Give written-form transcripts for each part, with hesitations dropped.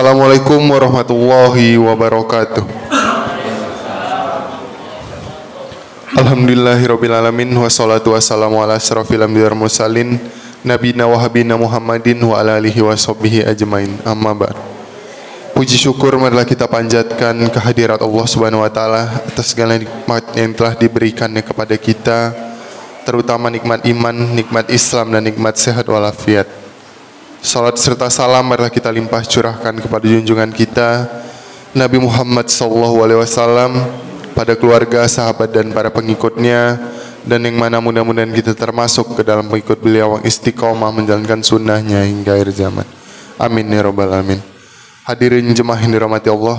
Assalamualaikum warahmatullahi wabarakatuh. Alhamdulillahirrabbilalamin. Wassalatu wassalamu ala asyrafil anbiya wal mursalin nabiyina wa habibina Muhammadin wa ala alihi wa sahbihi ajmain. Amma ba'd. Puji syukur marilah kita panjatkan kehadirat Allah Subhanahu wa taala atas segala nikmat yang telah diberikannya kepada kita, terutama nikmat iman, nikmat Islam dan nikmat sehat walafiat. Salat serta salam marilah kita limpah curahkan kepada junjungan kita Nabi Muhammad SAW, pada keluarga, sahabat dan para pengikutnya, dan yang mana mudah-mudahan kita termasuk ke dalam pengikut beliau yang istiqomah menjalankan sunnahnya hingga akhir zaman. Amin ya rabbal alamin. Hadirin jemaah yang dirahmati Allah,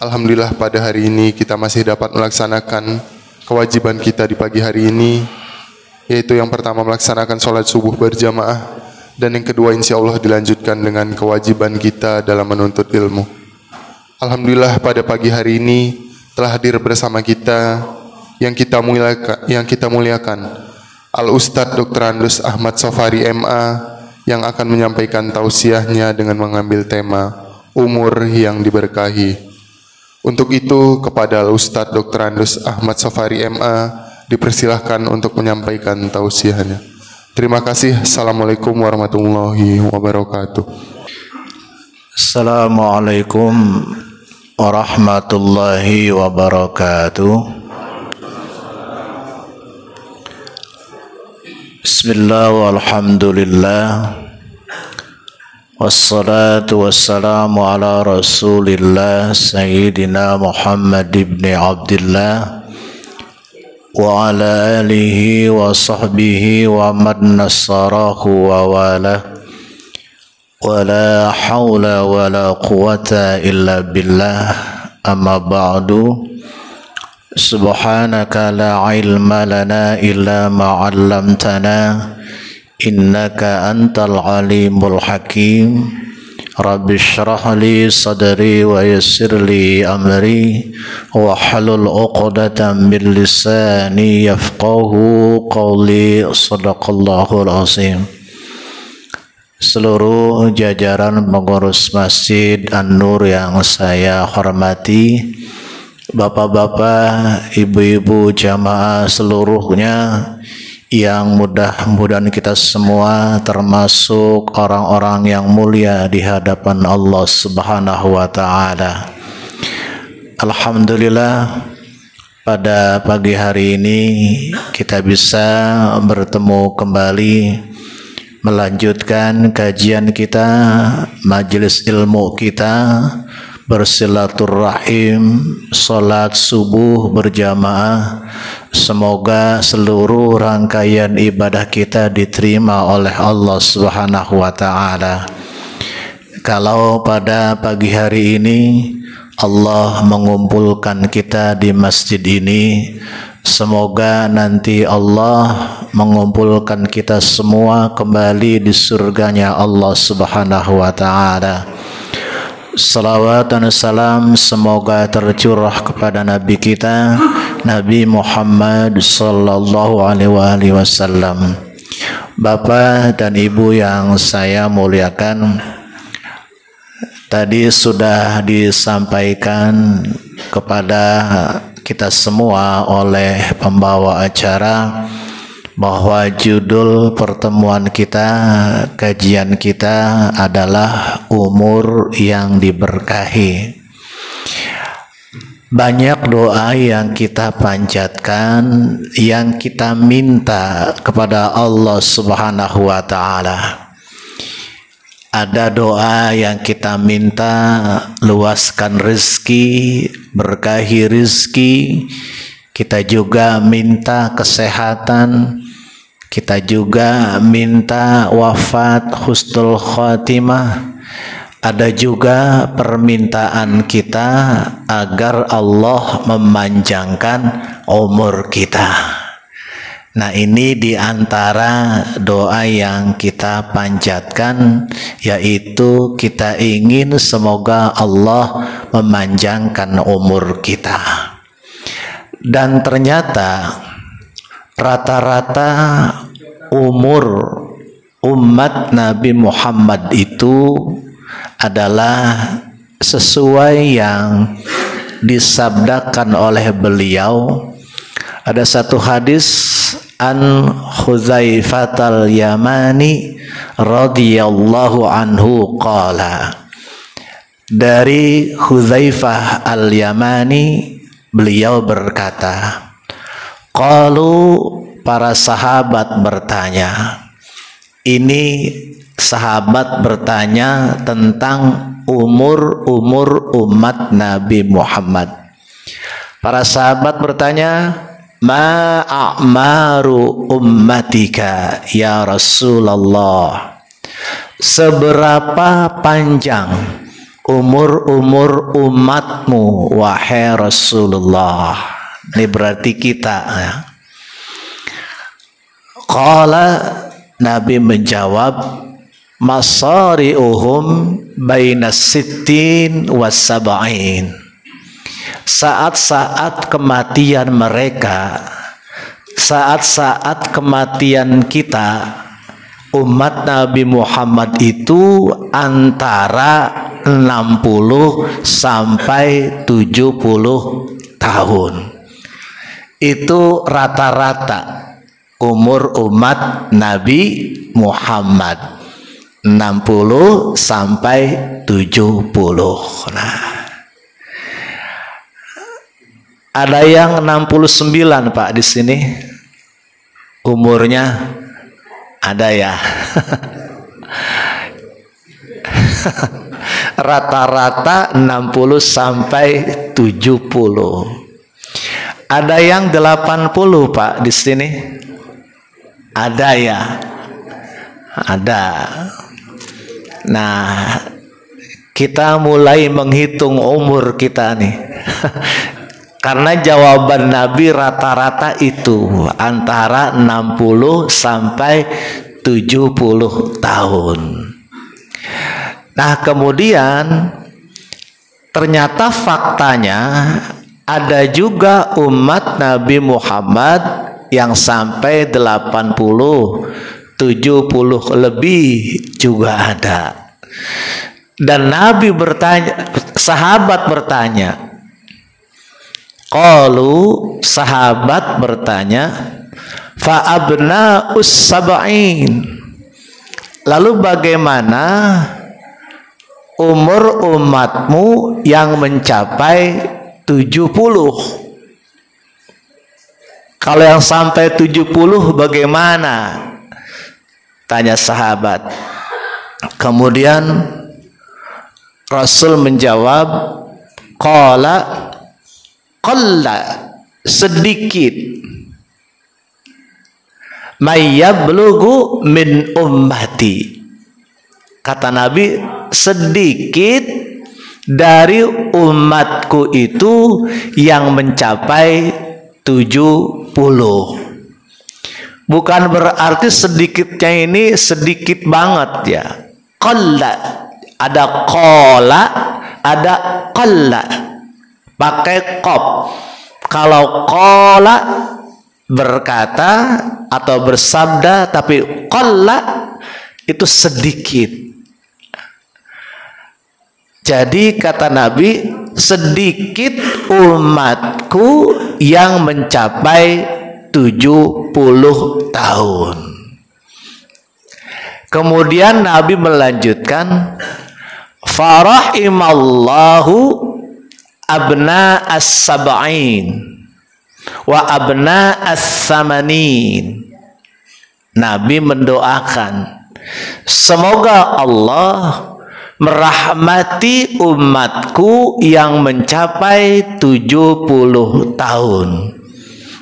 alhamdulillah pada hari ini kita masih dapat melaksanakan kewajiban kita di pagi hari ini, yaitu yang pertama melaksanakan sholat subuh berjamaah, dan yang kedua insya Allah dilanjutkan dengan kewajiban kita dalam menuntut ilmu. Alhamdulillah pada pagi hari ini telah hadir bersama kita yang kita muliakan Al-Ustadz Dr. Andus Ahmad Sofari MA, yang akan menyampaikan tausiahnya dengan mengambil tema umur yang diberkahi. Untuk itu kepada Al-Ustadz Dr. Andus Ahmad Sofari MA dipersilahkan untuk menyampaikan tausiahnya. Terima kasih. Assalamualaikum warahmatullahi wabarakatuh. Assalamualaikum warahmatullahi wabarakatuh. Bismillah walhamdulillah, wassalatu wassalamu ala rasulillah Sayyidina Muhammad ibn Abdullah wa ala alihi wa sahbihi wa man nasarahu wa walah, wa la hawla wa la quwata illa billah. Amma ba'du. Subhanaka la ilma lana illa ma 'allamtana innaka antal alimul hakim. Rabbi shrah li sadri wa yassir li amri wa halul 'uqdatam min lisani yafqahu qawli. Shadaqallahul azim. Seluruh jajaran pengurus Masjid An-Nur yang saya hormati, bapak-bapak, ibu-ibu, jamaah seluruhnya, yang mudah-mudahan kita semua termasuk orang-orang yang mulia di hadapan Allah Subhanahu wa taala. Alhamdulillah pada pagi hari ini kita bisa bertemu kembali melanjutkan kajian kita, majelis ilmu kita, bersilaturahim, sholat subuh berjamaah. Semoga seluruh rangkaian ibadah kita diterima oleh Allah Subhanahu wa taala. Kalau pada pagi hari ini Allah mengumpulkan kita di masjid ini, semoga nanti Allah mengumpulkan kita semua kembali di surganya Allah Subhanahu wa taala. Salawat dan salam semoga tercurah kepada Nabi kita, Nabi Muhammad sallallahu alaihi wasallam. Bapak dan Ibu yang saya muliakan, tadi sudah disampaikan kepada kita semua oleh pembawa acara bahwa judul pertemuan kita, kajian kita adalah umur yang diberkahi. Banyak doa yang kita panjatkan, yang kita minta kepada Allah Subhanahu wa taala. Ada doa yang kita minta luaskan rezeki, berkahi rezeki. Kita juga minta kesehatan, kita juga minta wafat husnul khatimah. Ada juga permintaan kita agar Allah memanjangkan umur kita. Nah, ini diantara doa yang kita panjatkan, yaitu kita ingin semoga Allah memanjangkan umur kita. Dan ternyata rata-rata umur umat Nabi Muhammad itu adalah sesuai yang disabdakan oleh beliau. Ada satu hadis an Huzaifatal Yamani radhiyallahu anhu qala, dari Huzaifah al-Yamani beliau berkata, qalu, para sahabat bertanya. Ini sahabat bertanya tentang umur umat Nabi Muhammad. Para sahabat bertanya, ma a'maru ummatika ya Rasulullah, seberapa panjang umur umatmu wahai Rasulullah. Ini berarti kita ya. Qala, Nabi menjawab, masari'uhum bainas sittin was sab'in. Saat-saat kematian mereka, saat-saat kematian kita, umat Nabi Muhammad itu antara 60 sampai 70 tahun. Itu rata-rata umur umat Nabi Muhammad, 60 sampai 70. Nah, ada yang 69 Pak di sini umurnya, ada ya. Rata-rata 60 sampai 70. Ada yang 80 Pak di sini, ada ya, ada. Nah, kita mulai menghitung umur kita nih. Karena jawaban Nabi rata-rata itu antara 60 sampai 70 tahun. Nah, kemudian ternyata faktanya ada juga umat Nabi Muhammad yang sampai 80, 70 lebih juga ada. Dan Nabi bertanya, sahabat bertanya, qalu, sahabat bertanya, fa abna'us sab'in, lalu bagaimana umur umatmu yang mencapai 70? Kalau yang sampai 70 bagaimana? Tanya sahabat. Kemudian Rasul menjawab, qala, qalla, sedikit, may yablughu min ummati, kata Nabi, sedikit dari umatku itu yang mencapai 70. Bukan berarti sedikitnya ini sedikit banget ya. Qalla, ada qala, ada qalla, pakai qaf. Kalau qala berkata atau bersabda, tapi qalla itu sedikit. Jadi kata Nabi, sedikit umatku yang mencapai 70 tahun. Kemudian Nabi melanjutkan, farahimallahu abna as-sab'in wa abna as-samanin. Nabi mendoakan, semoga Allah merahmati umatku yang mencapai 70 tahun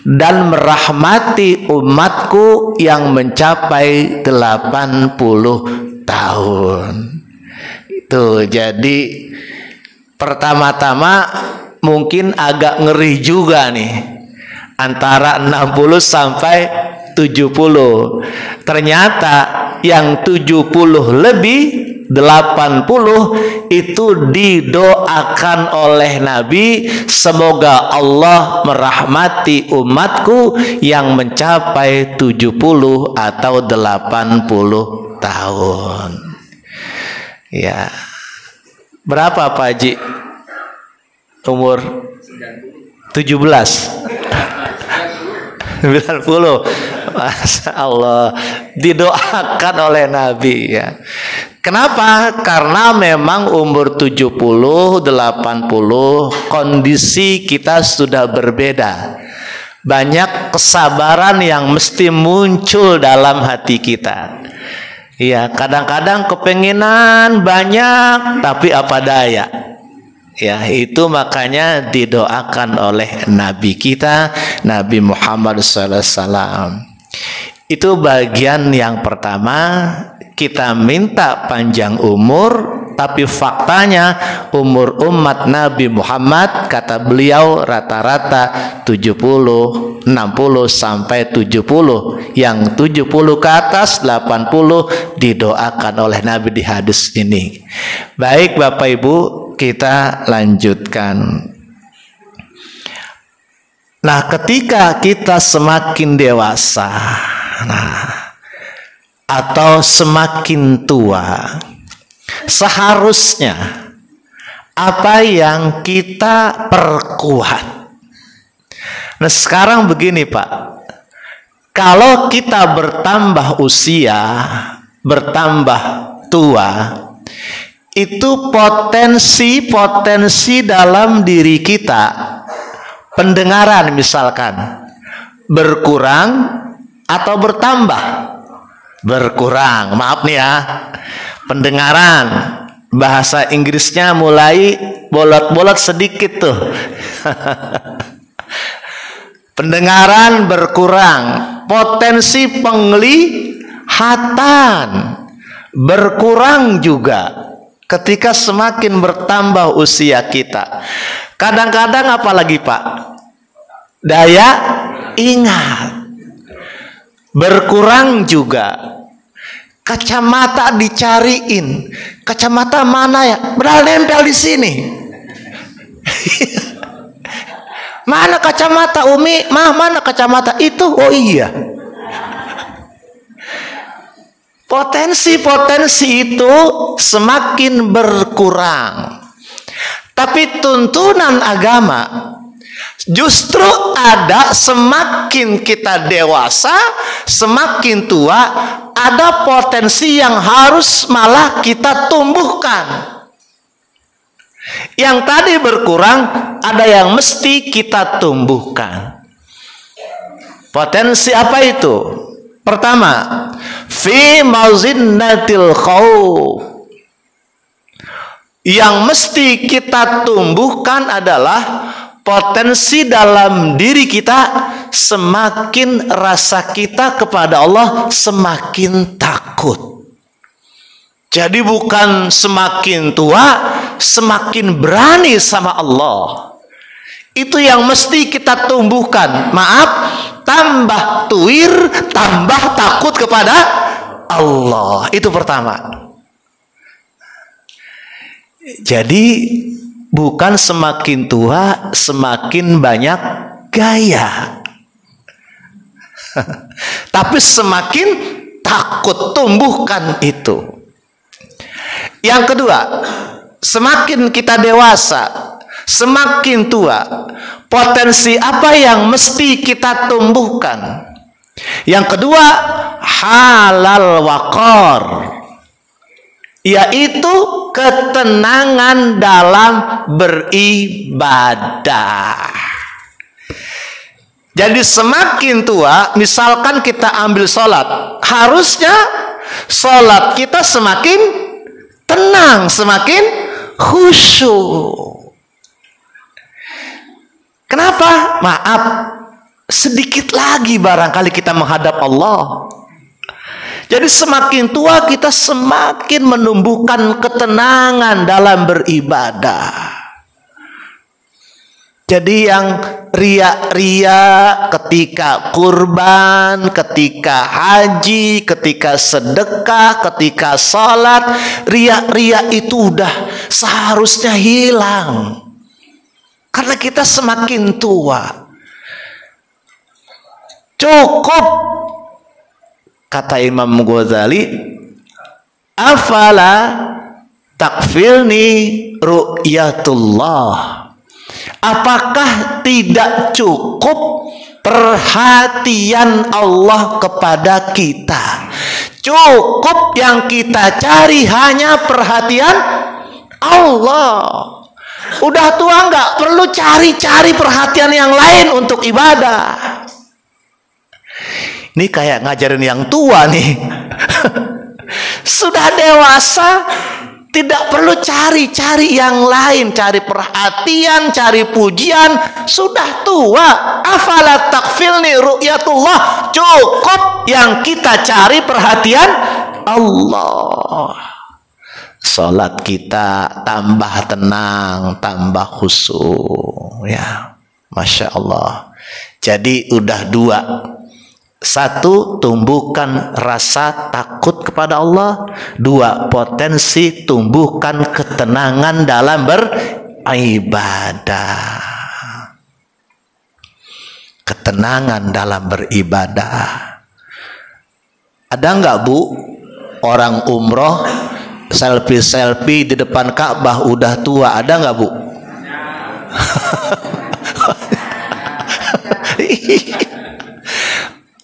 dan merahmati umatku yang mencapai 80 tahun. Itu jadi pertama-tama mungkin agak ngeri juga nih. antara 60 sampai 70. Ternyata yang 70 lebih 80 itu didoakan oleh Nabi, semoga Allah merahmati umatku yang mencapai 70 atau 80 tahun. Ya. Berapa Pak Haji? Umur 17. 90. Masya Allah, didoakan oleh Nabi ya. Kenapa? Karena memang umur 70, 80 kondisi kita sudah berbeda. Banyak kesabaran yang mesti muncul dalam hati kita. Ya, kadang-kadang kepengenan banyak tapi apa daya. Ya, itu makanya didoakan oleh Nabi kita, Nabi Muhammad SAW. Itu bagian yang pertama, kita minta panjang umur, tapi faktanya umur umat Nabi Muhammad kata beliau rata-rata 70, 60 sampai 70. Yang 70 ke atas 80 didoakan oleh Nabi di hadis ini. Baik Bapak Ibu, kita lanjutkan. Nah, ketika kita semakin dewasa, atau semakin tua, seharusnya apa yang kita perkuat. Nah, sekarang begini Pak, kalau kita bertambah usia, bertambah tua, itu potensi dalam diri kita, pendengaran misalkan, berkurang atau bertambah. Berkurang, maaf nih ya, pendengaran, bahasa Inggrisnya mulai bolot-bolot sedikit tuh. Pendengaran berkurang, potensi penglihatan berkurang juga ketika semakin bertambah usia kita. Kadang-kadang apalagi Pak, daya ingat berkurang juga. Kacamata dicariin, kacamata mana ya? Padahal nempel di sini. Mana kacamata Umi? Mana kacamata itu? Oh iya. Potensi itu semakin berkurang. Tapi tuntunan agama justru ada, semakin kita dewasa, semakin tua, ada potensi yang harus malah kita tumbuhkan. Yang tadi berkurang, ada yang mesti kita tumbuhkan. Potensi apa itu? Pertama, fi mazinnatil khauf. Yang mesti kita tumbuhkan adalah potensi dalam diri kita, semakin rasa kita kepada Allah semakin takut. Jadi bukan semakin tua semakin berani sama Allah. Itu yang mesti kita tumbuhkan. Maaf, tambah tuir, tambah takut kepada Allah. Itu pertama. Jadi bukan semakin tua semakin banyak gaya, tapi semakin takut, tumbuhkan itu. Yang kedua, semakin kita dewasa, semakin tua, potensi apa yang mesti kita tumbuhkan? Yang kedua, halal waqar, yaitu ketenangan dalam beribadah. Jadi semakin tua, misalkan kita ambil sholat, harusnya sholat kita semakin tenang, semakin khusyuk. Kenapa? Maaf, sedikit lagi barangkali kita menghadap Allah. Jadi semakin tua kita semakin menumbuhkan ketenangan dalam beribadah. Jadi yang riak-riak ketika kurban, ketika haji, ketika sedekah, ketika sholat, riak-riak itu udah seharusnya hilang. Karena kita semakin tua. Cukup, kata Imam Ghazali, afala takfilni ru'yatullah. Apakah tidak cukup perhatian Allah kepada kita? Cukup yang kita cari hanya perhatian Allah. Udah tua nggak perlu cari-cari perhatian yang lain untuk ibadah. Ini kayak ngajarin yang tua nih. Sudah dewasa, tidak perlu cari-cari yang lain, cari perhatian, cari pujian. Sudah tua, afala takfilni ru'yatullah. Cukup yang kita cari perhatian Allah. Salat kita tambah tenang, tambah khusyuk, ya, masya Allah. Jadi udah dua. Satu, tumbuhkan rasa takut kepada Allah. Dua, potensi tumbuhkan ketenangan dalam beribadah. Ketenangan dalam beribadah. Ada nggak, Bu, orang umroh selfie-selfie di depan Ka'bah udah tua? Ada nggak, Bu?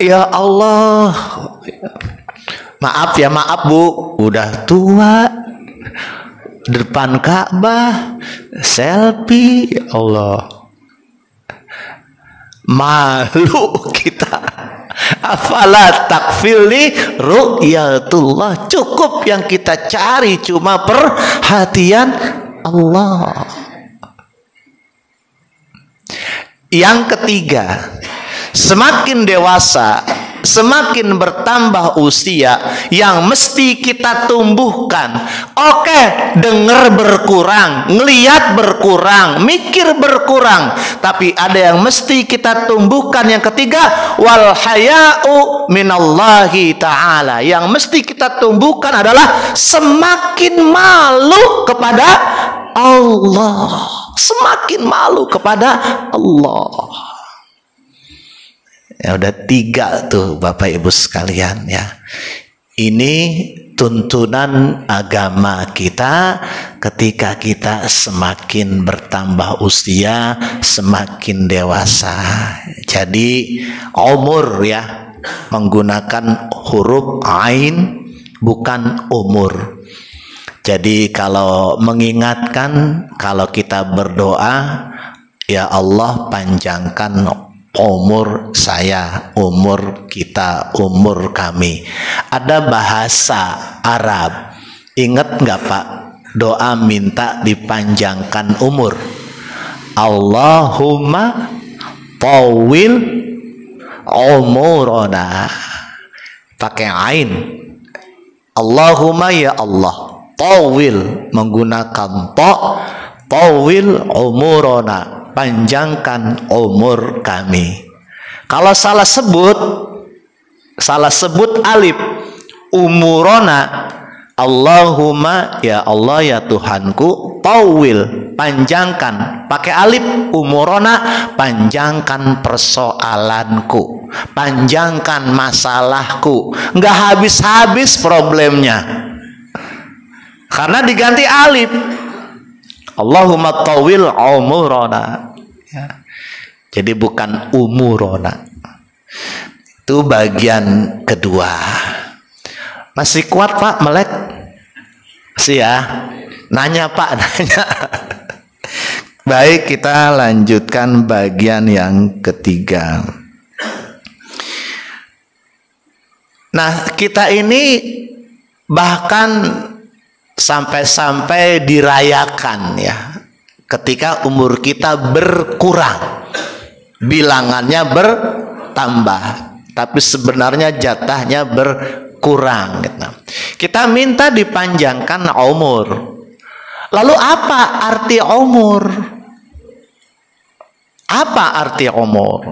Ya Allah, maaf ya, maaf Bu, udah tua depan Ka'bah selfie, ya Allah, malu kita. Afala takfilni ru'yatullah. Cukup yang kita cari cuma perhatian Allah. Yang ketiga, semakin dewasa, semakin bertambah usia, yang mesti kita tumbuhkan. Oke, dengar berkurang, ngelihat berkurang, mikir berkurang, tapi ada yang mesti kita tumbuhkan. Yang ketiga, wal haya'u minallahi ta'ala. Yang mesti kita tumbuhkan adalah semakin malu kepada Allah. Semakin malu kepada Allah. Ya udah tiga tuh Bapak Ibu sekalian ya. Ini tuntunan agama kita ketika kita semakin bertambah usia, semakin dewasa. Jadi umur ya, menggunakan huruf ain bukan umur. Jadi kalau mengingatkan, kalau kita berdoa, ya Allah panjangkan umur saya, umur kita, umur kami. Ada bahasa Arab, ingat nggak Pak, doa minta dipanjangkan umur? Allahumma tawil umurona, pakai ain. Allahumma, ya Allah, tawil menggunakan ta, tawil umurona, panjangkan umur kami. Kalau salah sebut alif, umurona, Allahumma, ya Allah, ya Tuhanku, tawil, panjangkan, pakai alif, umurona, panjangkan persoalanku, panjangkan masalahku. Nggak habis-habis problemnya karena diganti alif. Allahumma tawil umurona ya. Jadi bukan umurona. Itu bagian kedua. Masih kuat Pak melek? Masih ya? Nanya Pak, nanya. Baik, kita lanjutkan bagian yang ketiga. Nah, kita ini bahkan sampai-sampai dirayakan ya, ketika umur kita berkurang, bilangannya bertambah, tapi sebenarnya jatahnya berkurang gitu. Kita minta dipanjangkan umur. Lalu apa arti umur? Apa arti umur?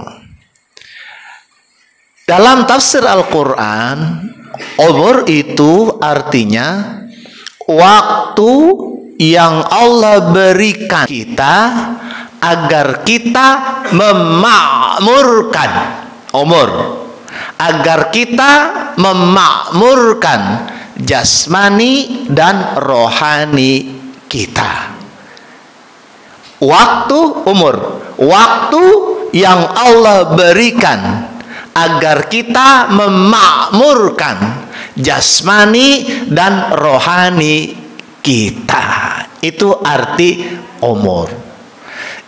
Dalam tafsir Al-Quran, umur itu artinya waktu yang Allah berikan kita agar kita memakmurkan umur, agar kita memakmurkan jasmani dan rohani kita. Waktu umur, waktu yang Allah berikan agar kita memakmurkan jasmani dan rohani kita. Itu arti umur.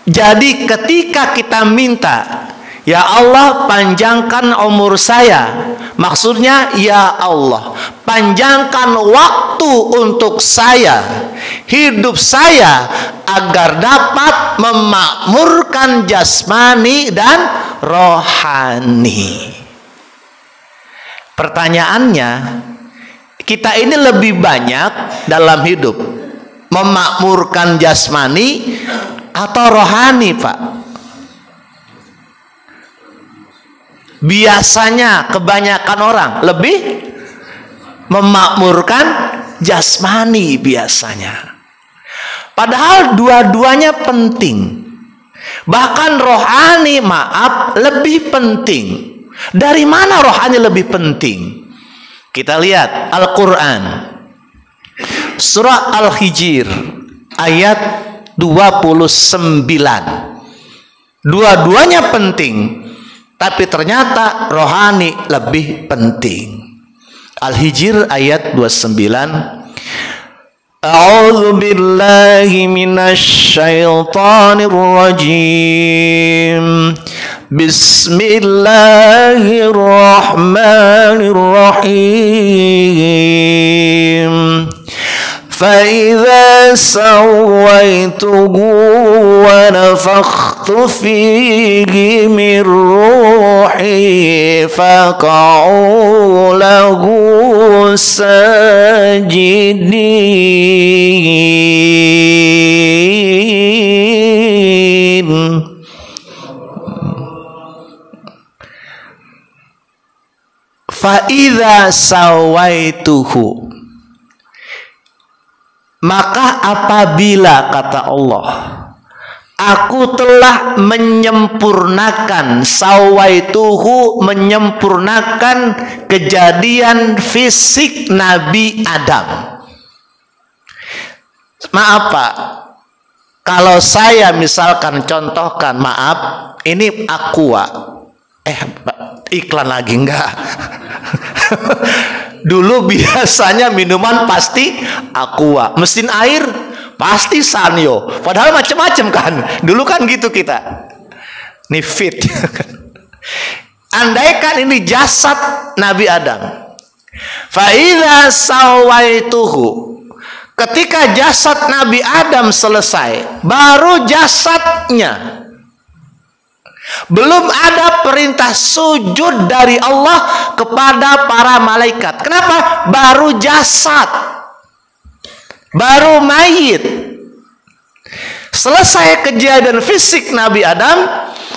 Jadi ketika kita minta, ya Allah panjangkan umur saya, maksudnya ya Allah panjangkan waktu untuk saya, hidup saya, agar dapat memakmurkan jasmani dan rohani. Pertanyaannya, kita ini lebih banyak dalam hidup memakmurkan jasmani atau rohani, Pak? Biasanya kebanyakan orang lebih memakmurkan jasmani biasanya. Padahal dua-duanya penting. Bahkan rohani, maaf, lebih penting. Dari mana rohani lebih penting? Kita lihat Al-Quran, surah Al-Hijr ayat 29. Dua-duanya penting, tapi ternyata rohani lebih penting. Al-Hijr ayat 29. A'udzu billahi minasy syaithanir rajim. Bismillahirrahmanirrahim. فإذا سويته ونفخت فيه من روحي فقعوا له ساجدين. فإذا سويته, maka apabila, kata Allah, aku telah menyempurnakan, sawaituhu, menyempurnakan kejadian fisik Nabi Adam. Maaf Pak, kalau saya misalkan contohkan, maaf, ini Aqua, iklan lagi enggak? Dulu biasanya minuman pasti Aqua, mesin air pasti Sanyo, padahal macam-macam kan. Dulu kan gitu kita. Nih fit. Andaikan ini jasad Nabi Adam. Fa idza sawaituhu, ketika jasad Nabi Adam selesai, baru jasadnya. Belum ada perintah sujud dari Allah kepada para malaikat. Kenapa? Baru jasad, baru mayit. Selesai kejadian fisik Nabi Adam,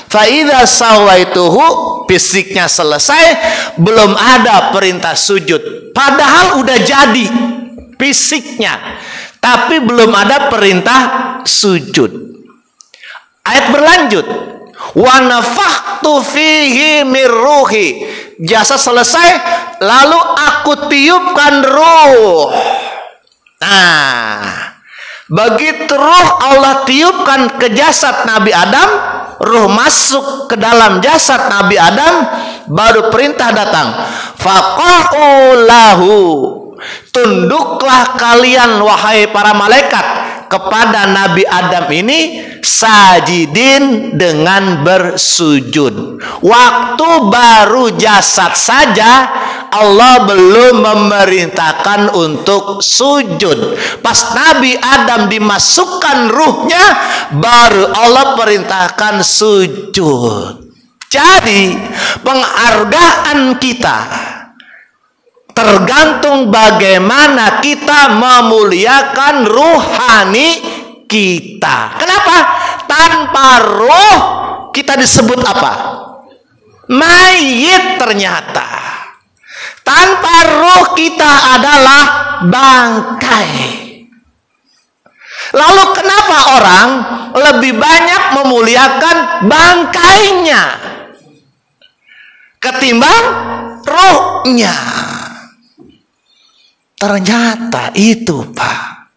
fa idza sawaituhu, fisiknya selesai, belum ada perintah sujud. Padahal udah jadi fisiknya, tapi belum ada perintah sujud. Ayat berlanjut, wa nafakhtu fihi mir ruhi, jasad selesai, lalu aku tiupkan ruh. Nah, begitu ruh Allah tiupkan ke jasad Nabi Adam, ruh masuk ke dalam jasad Nabi Adam, baru perintah datang, faqa'u lahu, tunduklah kalian wahai para malaikat kepada Nabi Adam ini, sajidin, dengan bersujud. Waktu baru jasad saja, Allah belum memerintahkan untuk sujud. Pas Nabi Adam dimasukkan ruhnya, baru Allah perintahkan sujud. Jadi penghargaan kita tergantung bagaimana kita memuliakan ruhani kita. Kenapa? Tanpa ruh kita disebut apa? Mayit ternyata. Tanpa ruh kita adalah bangkai. Lalu kenapa orang lebih banyak memuliakan bangkainya ketimbang ruhnya? Ternyata itu, Pak.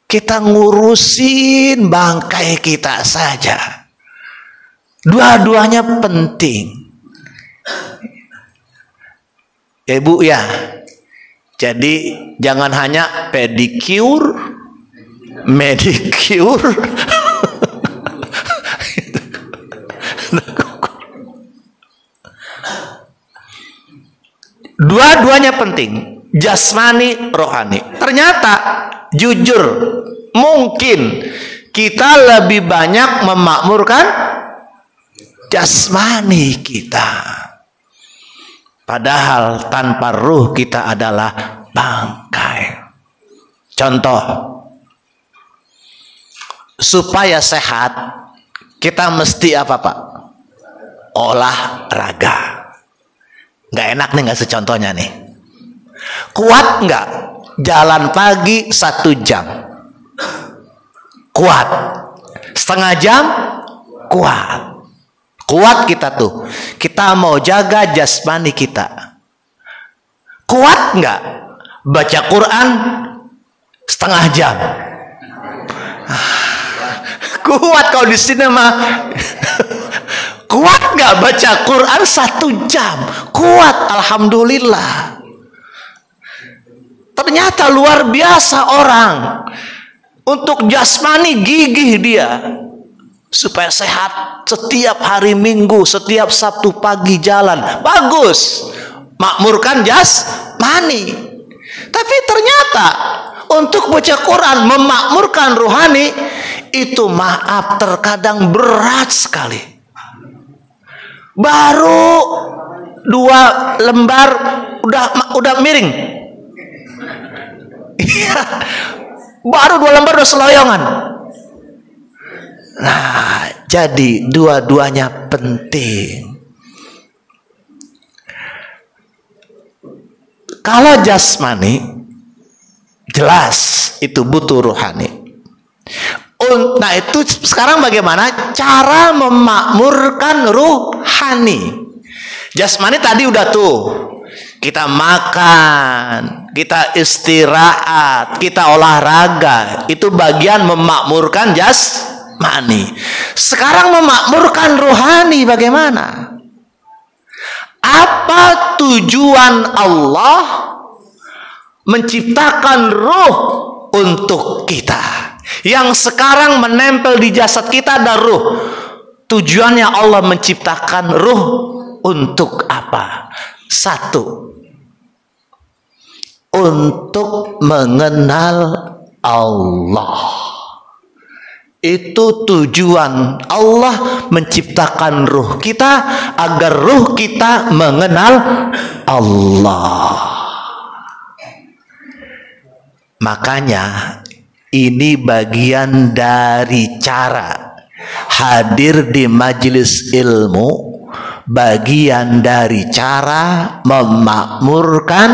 Kita ngurusin bangkai kita saja. Dua-duanya penting. Ya, Ibu ya. Jadi jangan hanya pedicure, medicure. Dua-duanya penting. Jasmani, rohani. Ternyata jujur, mungkin kita lebih banyak memakmurkan jasmani kita. Padahal tanpa ruh kita adalah bangkai. Contoh, supaya sehat kita mesti apa, Pak? Olahraga. Nggak enak nih nggak secontohnya nih. Kuat nggak jalan pagi 1 jam? Kuat. Setengah jam? Kuat. Kuat kita tuh. Kita mau jaga jasmani kita. Kuat nggak baca Quran setengah jam? Kuat kalau di sini mah. Kuat nggak baca Quran 1 jam? Kuat, alhamdulillah. Ternyata luar biasa orang. Untuk jasmani gigih dia. Supaya sehat setiap hari Minggu, setiap Sabtu pagi jalan. Bagus. Makmurkan jasmani. Tapi ternyata untuk baca Quran, memakmurkan rohani, itu maaf terkadang berat sekali. Baru 2 lembar udah miring. Baru 2 lembar udah seloyongan. Nah, jadi dua-duanya penting. Kalau jasmani jelas itu butuh rohani. Nah, itu sekarang bagaimana cara memakmurkan rohani? Jasmani tadi udah tuh. Kita makan, kita istirahat, kita olahraga. Itu bagian memakmurkan jasmani. Sekarang memakmurkan rohani bagaimana? Apa tujuan Allah menciptakan ruh untuk kita? Yang sekarang menempel di jasad kita ada ruh. Tujuannya Allah menciptakan ruh untuk apa? 1, untuk mengenal Allah. Itu tujuan Allah menciptakan ruh kita, agar ruh kita mengenal Allah. Makanya ini bagian dari cara hadir di majelis ilmu, bagian dari cara memakmurkan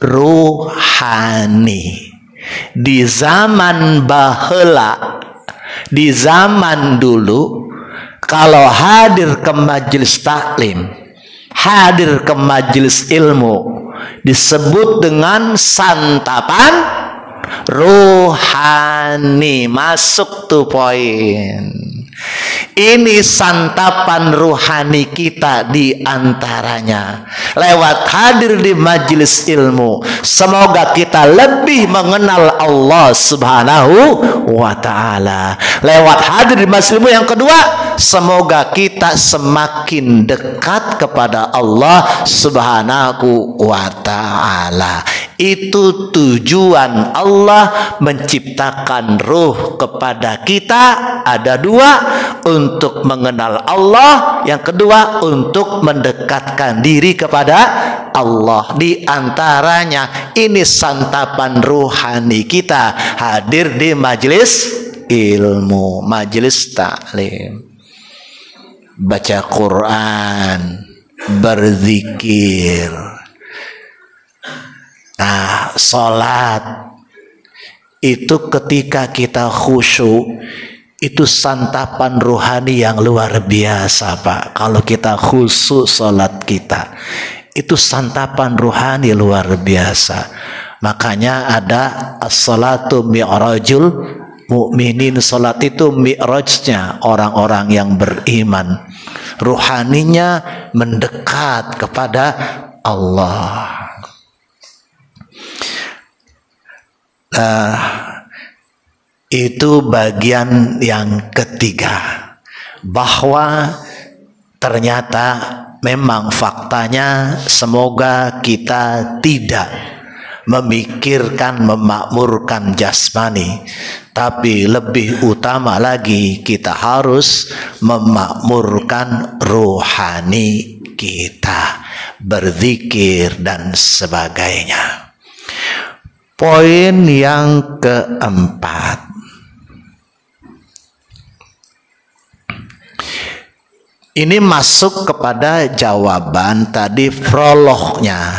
rohani. Di zaman baheula, di zaman dulu, kalau hadir ke majelis taklim, hadir ke majelis ilmu, disebut dengan santapan rohani. Masuk tuh poin. Ini santapan rohani kita di antaranya lewat hadir di majelis ilmu. Semoga kita lebih mengenal Allah Subhanahu wa ta'ala. Lewat hadir di majelis ilmu yang kedua, semoga kita semakin dekat kepada Allah Subhanahu wa ta'ala. Itu tujuan Allah menciptakan ruh kepada kita. Ada 2, untuk mengenal Allah. Yang kedua, untuk mendekatkan diri kepada Allah. Di antaranya ini santapan rohani kita hadir di majelis ilmu, majelis taklim. baca Quran, berzikir. Nah, sholat itu ketika kita khusyuk, itu santapan rohani yang luar biasa, Pak. Kalau kita khusyuk sholat kita, itu santapan rohani luar biasa. Makanya ada as-salatu mi'rajul mu'minin. Sholat itu mi'rajnya orang-orang yang beriman. Rohaninya mendekat kepada Allah. Itu bagian yang ketiga, bahwa ternyata memang faktanya semoga kita tidak memikirkan memakmurkan jasmani, tapi lebih utama lagi kita harus memakmurkan rohani kita, berzikir dan sebagainya. Poin yang keempat, ini masuk kepada jawaban tadi prolognya,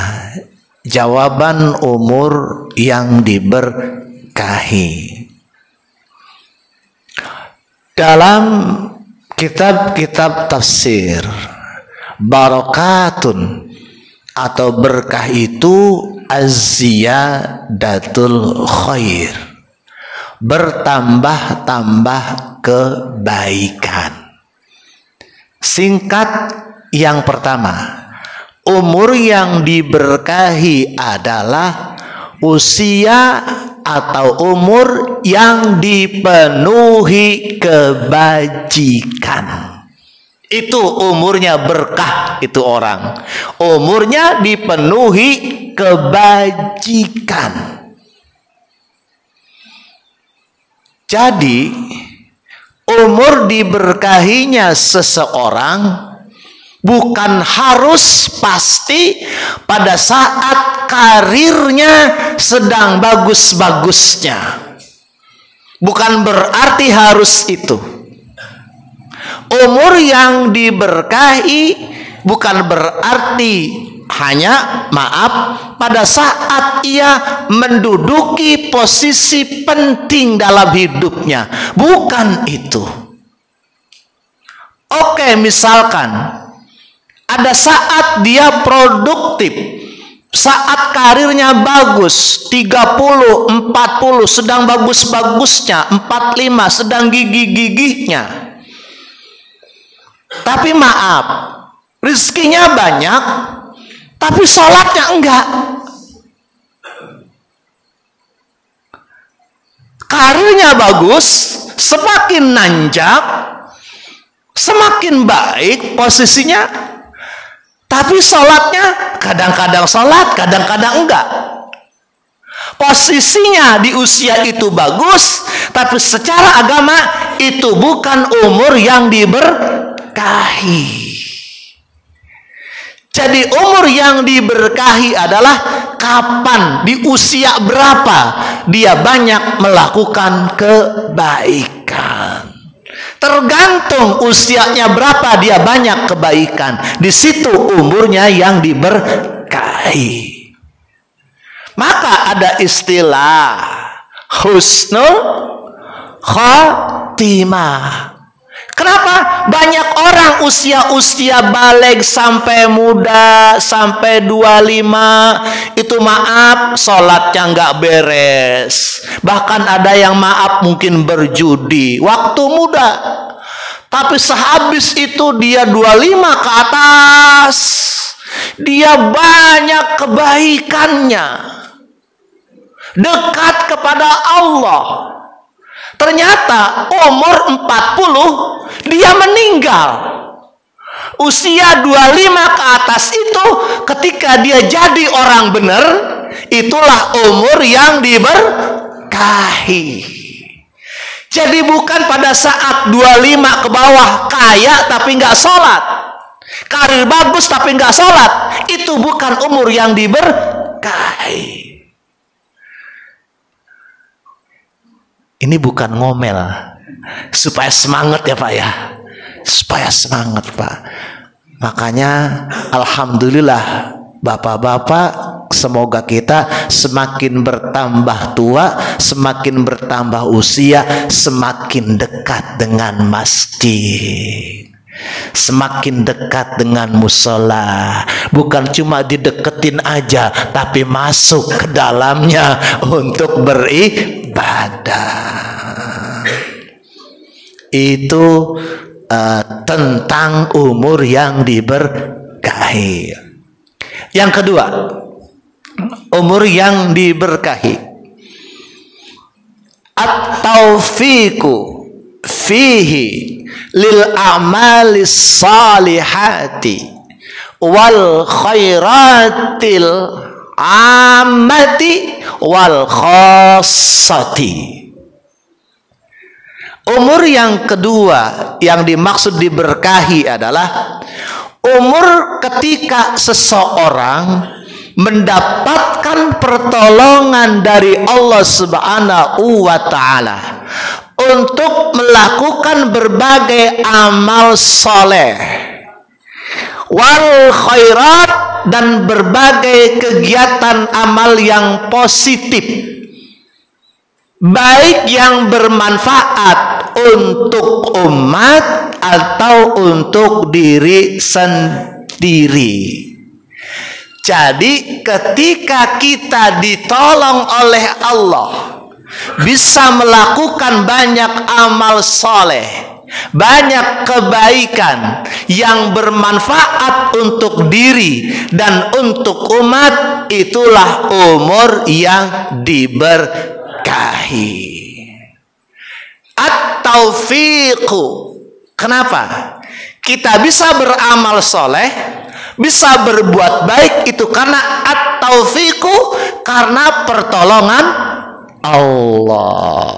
jawaban umur yang diberkahi. Dalam kitab-kitab tafsir, barakatun atau berkah itu az-ziyadatul khair, bertambah-tambah kebaikan. Singkat yang pertama, umur yang diberkahi adalah usia atau umur yang dipenuhi kebajikan. Itu umurnya berkah, itu orang. Umurnya dipenuhi kebajikan. Jadi umur diberkahinya seseorang bukan harus pasti pada saat karirnya sedang bagus-bagusnya. Bukan berarti harus itu. Umur yang diberkahi bukan berarti hanya pada saat ia menduduki posisi penting dalam hidupnya. Bukan itu. Oke, misalkan ada saat dia produktif, saat karirnya bagus, 30, 40 sedang bagus-bagusnya, 45 sedang gigih-gigihnya. Tapi maaf, rezekinya banyak, tapi sholatnya enggak. Karirnya bagus, semakin nanjak, semakin baik posisinya, tapi sholatnya kadang-kadang sholat, kadang-kadang enggak. Posisinya di usia itu bagus, tapi secara agama itu bukan umur yang diberkahi. Jadi umur yang diberkahi adalah kapan, di usia berapa dia banyak melakukan kebaikan. Tergantung usianya berapa dia banyak kebaikan, di situ umurnya yang diberkahi. Maka ada istilah husnul khotimah. Kenapa? Banyak orang usia-usia balik sampai muda, sampai 25, itu maaf, sholatnya nggak beres. Bahkan ada yang maaf mungkin berjudi, waktu muda. Tapi sehabis itu dia 25 ke atas, dia banyak kebaikannya, dekat kepada Allah. Ternyata umur 40 dia meninggal. Usia 25 ke atas itu ketika dia jadi orang benar, itulah umur yang diberkahi. Jadi bukan pada saat 25 ke bawah kaya tapi nggak sholat, karir bagus tapi nggak sholat, itu bukan umur yang diberkahi. Ini bukan ngomel, supaya semangat ya Pak ya, supaya semangat, Pak. Makanya alhamdulillah bapak-bapak, semoga kita semakin bertambah tua, semakin bertambah usia, semakin dekat dengan masjid, semakin dekat dengan musola. Bukan cuma dideketin aja, tapi masuk ke dalamnya untuk beribadah. Itu tentang umur yang diberkahi. Yang kedua, umur yang diberkahi. At-taufiqu fihi lil a'malis salihati wal khairatil ammati wal khassati. Umur yang kedua yang dimaksud diberkahi adalah umur ketika seseorang mendapatkan pertolongan dari Allah Subhanahu wa Ta'ala untuk melakukan berbagai amal soleh wal khairat, dan berbagai kegiatan amal yang positif, baik yang bermanfaat untuk umat atau untuk diri sendiri. Jadi ketika kita ditolong oleh Allah, bisa melakukan banyak amal soleh, banyak kebaikan yang bermanfaat untuk diri dan untuk umat, itulah umur yang diberkahi. At-taufiqu. Kenapa kita bisa beramal soleh, bisa berbuat baik? Itu karena at-taufiqu, karena pertolongan Allah.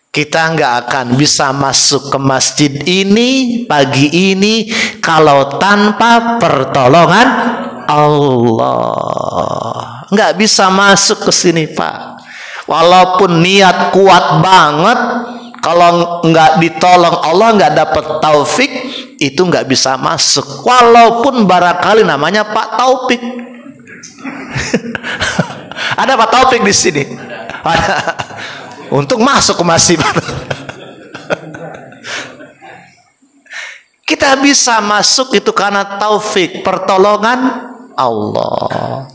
Kita nggak akan bisa masuk ke masjid ini pagi ini kalau tanpa pertolongan Allah. Nggak bisa masuk ke sini, Pak. Walaupun niat kuat banget, kalau nggak ditolong Allah, nggak dapat taufik, itu nggak bisa masuk. Walaupun barangkali namanya Pak Taufik. Ada Pak Taufik di sini. Untuk masuk ke masjid. Kita bisa masuk itu karena taufik, pertolongan Allah.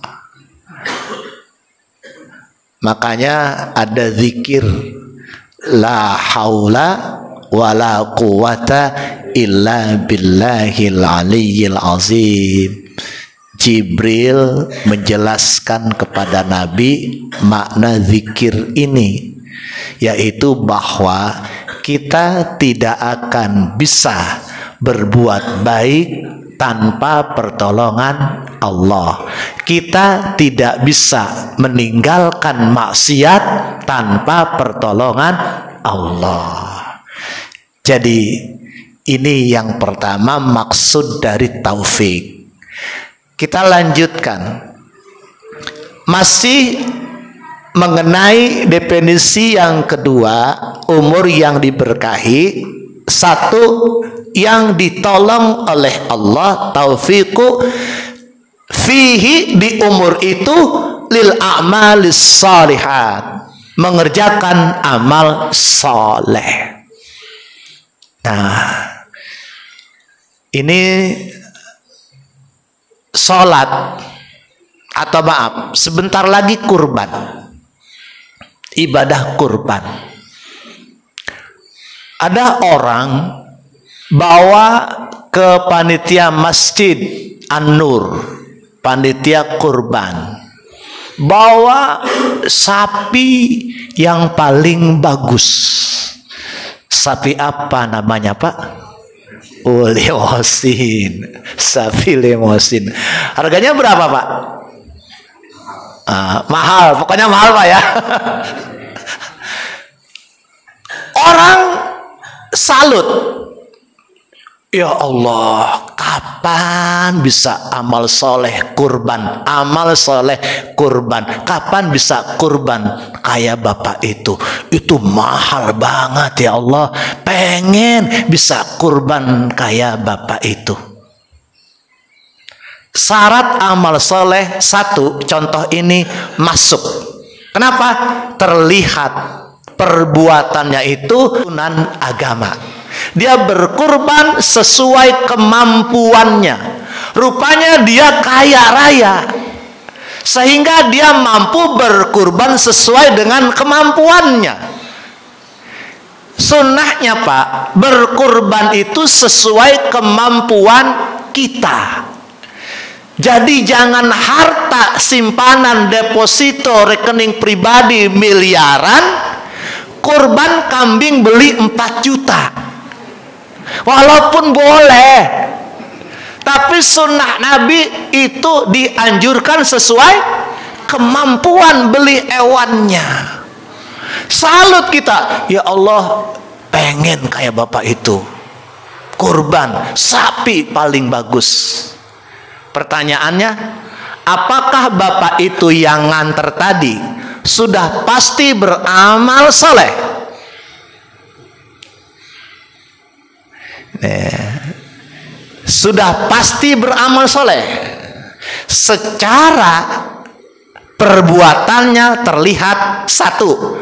Makanya ada zikir la haula wala quwata illa billahil aliyyil azim. Jibril menjelaskan kepada Nabi makna zikir ini, yaitu bahwa kita tidak akan bisa berbuat baik tanpa pertolongan Allah. Kita tidak bisa meninggalkan maksiat tanpa pertolongan Allah. Jadi ini yang pertama, maksud dari taufik. Kita lanjutkan. Masih mengenai definisi yang kedua, umur yang diberkahi. Satu, yang ditolong oleh Allah, taufiqu fihi, di umur itu, lil a'malis salihat, mengerjakan amal soleh. Nah, ini sholat, atau maaf, sebentar lagi kurban, ibadah kurban. Ada orang bawa ke panitia Masjid An-Nur, panitia kurban, bawa sapi yang paling bagus. Sapi apa namanya, Pak? Oh, lemosin. Sapi lemosin. Harganya berapa, Pak? Mahal, pokoknya mahal, Pak, ya. Orang salut. Ya Allah, kapan bisa amal soleh kurban? Amal soleh kurban. Kapan bisa kurban kayak bapak itu? Itu mahal banget ya Allah. Pengen bisa kurban kayak bapak itu. Syarat amal soleh satu, contoh ini masuk. Kenapa? Terlihat perbuatannya itu turunan agama. Dia berkurban sesuai kemampuannya. Rupanya dia kaya raya, sehingga dia mampu berkurban sesuai dengan kemampuannya. Sunnahnya Pak, berkurban itu sesuai kemampuan kita. Jadi jangan harta simpanan deposito rekening pribadi miliaran, kurban kambing beli 4 juta. Walaupun boleh, tapi sunnah Nabi itu dianjurkan sesuai kemampuan beli hewannya. Salut kita, ya Allah, pengen kayak bapak itu kurban sapi paling bagus. Pertanyaannya, apakah bapak itu yang nganter tadi sudah pasti beramal soleh? Sudah pasti beramal soleh. Secara perbuatannya terlihat satu,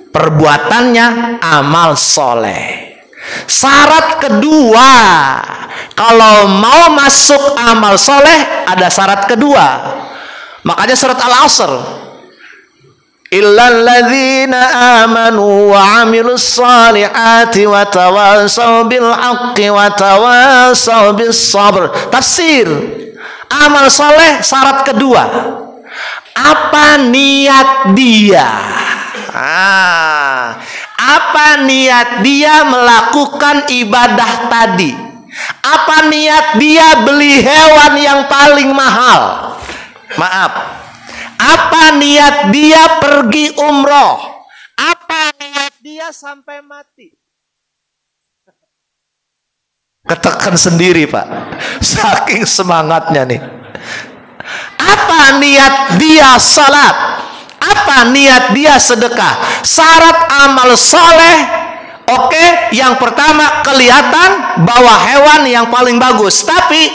perbuatannya amal soleh. Syarat kedua, kalau mau masuk amal soleh ada syarat kedua. Makanya surat Al-Asr, illal ladzina amanu wa 'amilus shalihati wa tawasaw bil haqqi wa tawasaw bis sabr. Tafsir amal soleh syarat kedua, apa niat dia? Apa niat dia melakukan ibadah tadi? Apa niat dia beli hewan yang paling mahal? Maaf, apa niat dia pergi umroh? Apa niat dia sampai mati? Ketekan sendiri Pak, saking semangatnya nih. Apa niat dia salat? Apa niat dia sedekah? Syarat amal soleh, oke, yang pertama kelihatan bawa hewan yang paling bagus. Tapi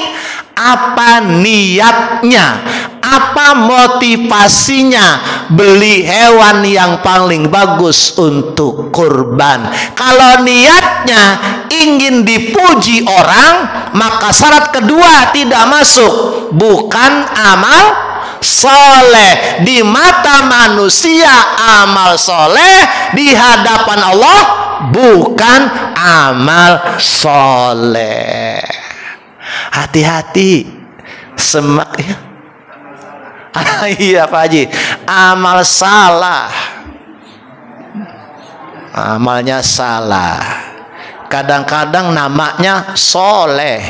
apa niatnya? Apa motivasinya beli hewan yang paling bagus untuk kurban? Kalau niatnya ingin dipuji orang, maka syarat kedua tidak masuk. Bukan amal soleh. Di mata manusia amal soleh, di hadapan Allah bukan amal soleh. Hati-hati. Iya Pak Haji, amal salah, amalnya salah. Kadang-kadang namanya soleh,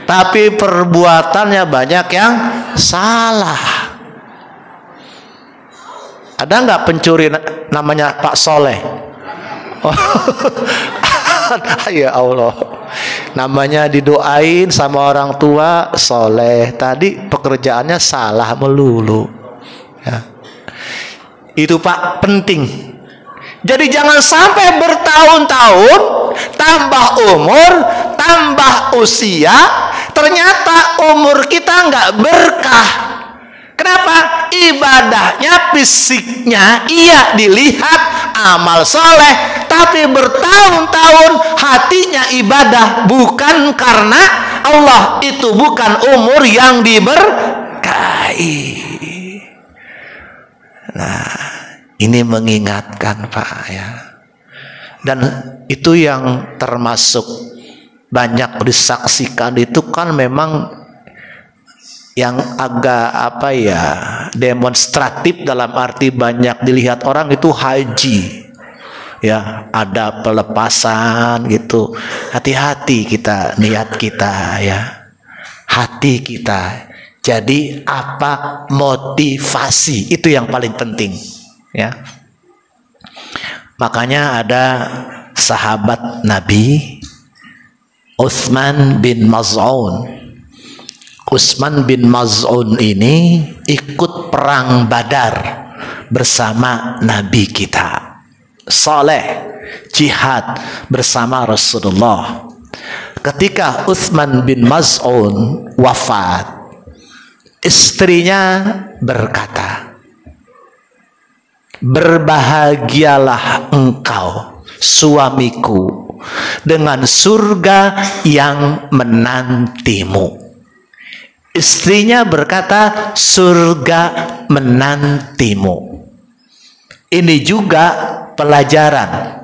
tapi perbuatannya banyak yang salah. Ada nggak pencuri namanya Pak Soleh? Ya Allah, namanya didoain sama orang tua soleh, tadi pekerjaannya salah melulu ya. Itu Pak penting. Jadi jangan sampai bertahun-tahun tambah umur, tambah usia, ternyata umur kita nggak berkah. Kenapa? Ibadahnya, fisiknya iya dilihat amal soleh, tapi bertahun-tahun hatinya ibadah. Bukan karena Allah, itu bukan umur yang diberkahi. Nah, ini mengingatkan Pak ya. Dan itu yang termasuk banyak disaksikan itu kan memang yang agak apa ya, demonstratif dalam arti banyak dilihat orang itu haji ya, ada pelepasan gitu. Hati-hati kita, niat kita ya, hati kita. Jadi apa motivasi, itu yang paling penting ya. Makanya ada sahabat Nabi, Utsman bin Maz'un. Utsman bin Maz'un ini ikut perang Badar bersama Nabi kita. Saleh jihad bersama Rasulullah. Ketika Utsman bin Maz'un wafat, istrinya berkata, "Berbahagialah engkau, suamiku, dengan surga yang menantimu." Istrinya berkata, "Surga menantimu." Ini juga pelajaran.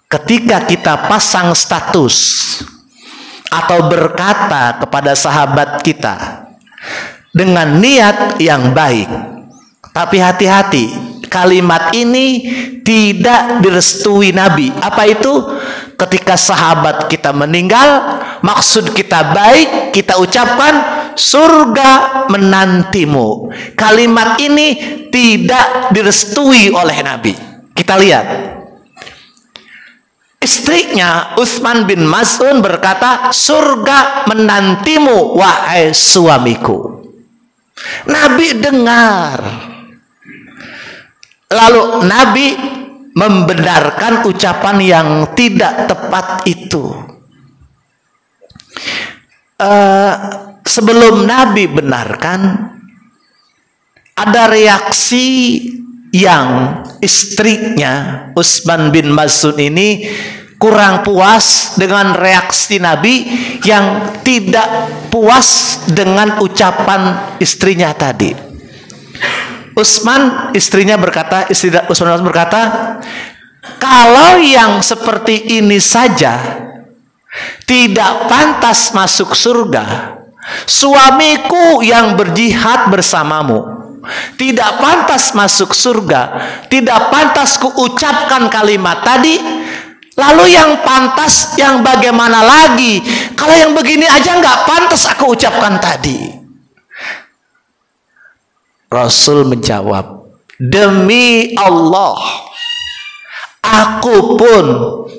Ketika kita pasang status atau berkata kepada sahabat kita dengan niat yang baik, tapi hati-hati, kalimat ini tidak direstui Nabi. Apa itu? Ketika sahabat kita meninggal, maksud kita baik, kita ucapkan surga menantimu. Kalimat ini tidak direstui oleh Nabi. Kita lihat. Istrinya Utsman bin Maz'un berkata, "Surga menantimu wahai suamiku." Nabi dengar. Lalu Nabi membenarkan ucapan yang tidak tepat itu. Sebelum Nabi benarkan, ada reaksi yang istrinya Utsman bin Maz'un ini kurang puas dengan reaksi Nabi, yang tidak puas dengan ucapan istrinya tadi. Utsman berkata, "Kalau yang seperti ini saja tidak pantas masuk surga, suamiku yang berjihad bersamamu tidak pantas masuk surga, tidak pantas kuucapkan kalimat tadi. Lalu yang pantas yang bagaimana lagi? Kalau yang begini aja nggak pantas aku ucapkan tadi." Rasul menjawab, "Demi Allah, aku pun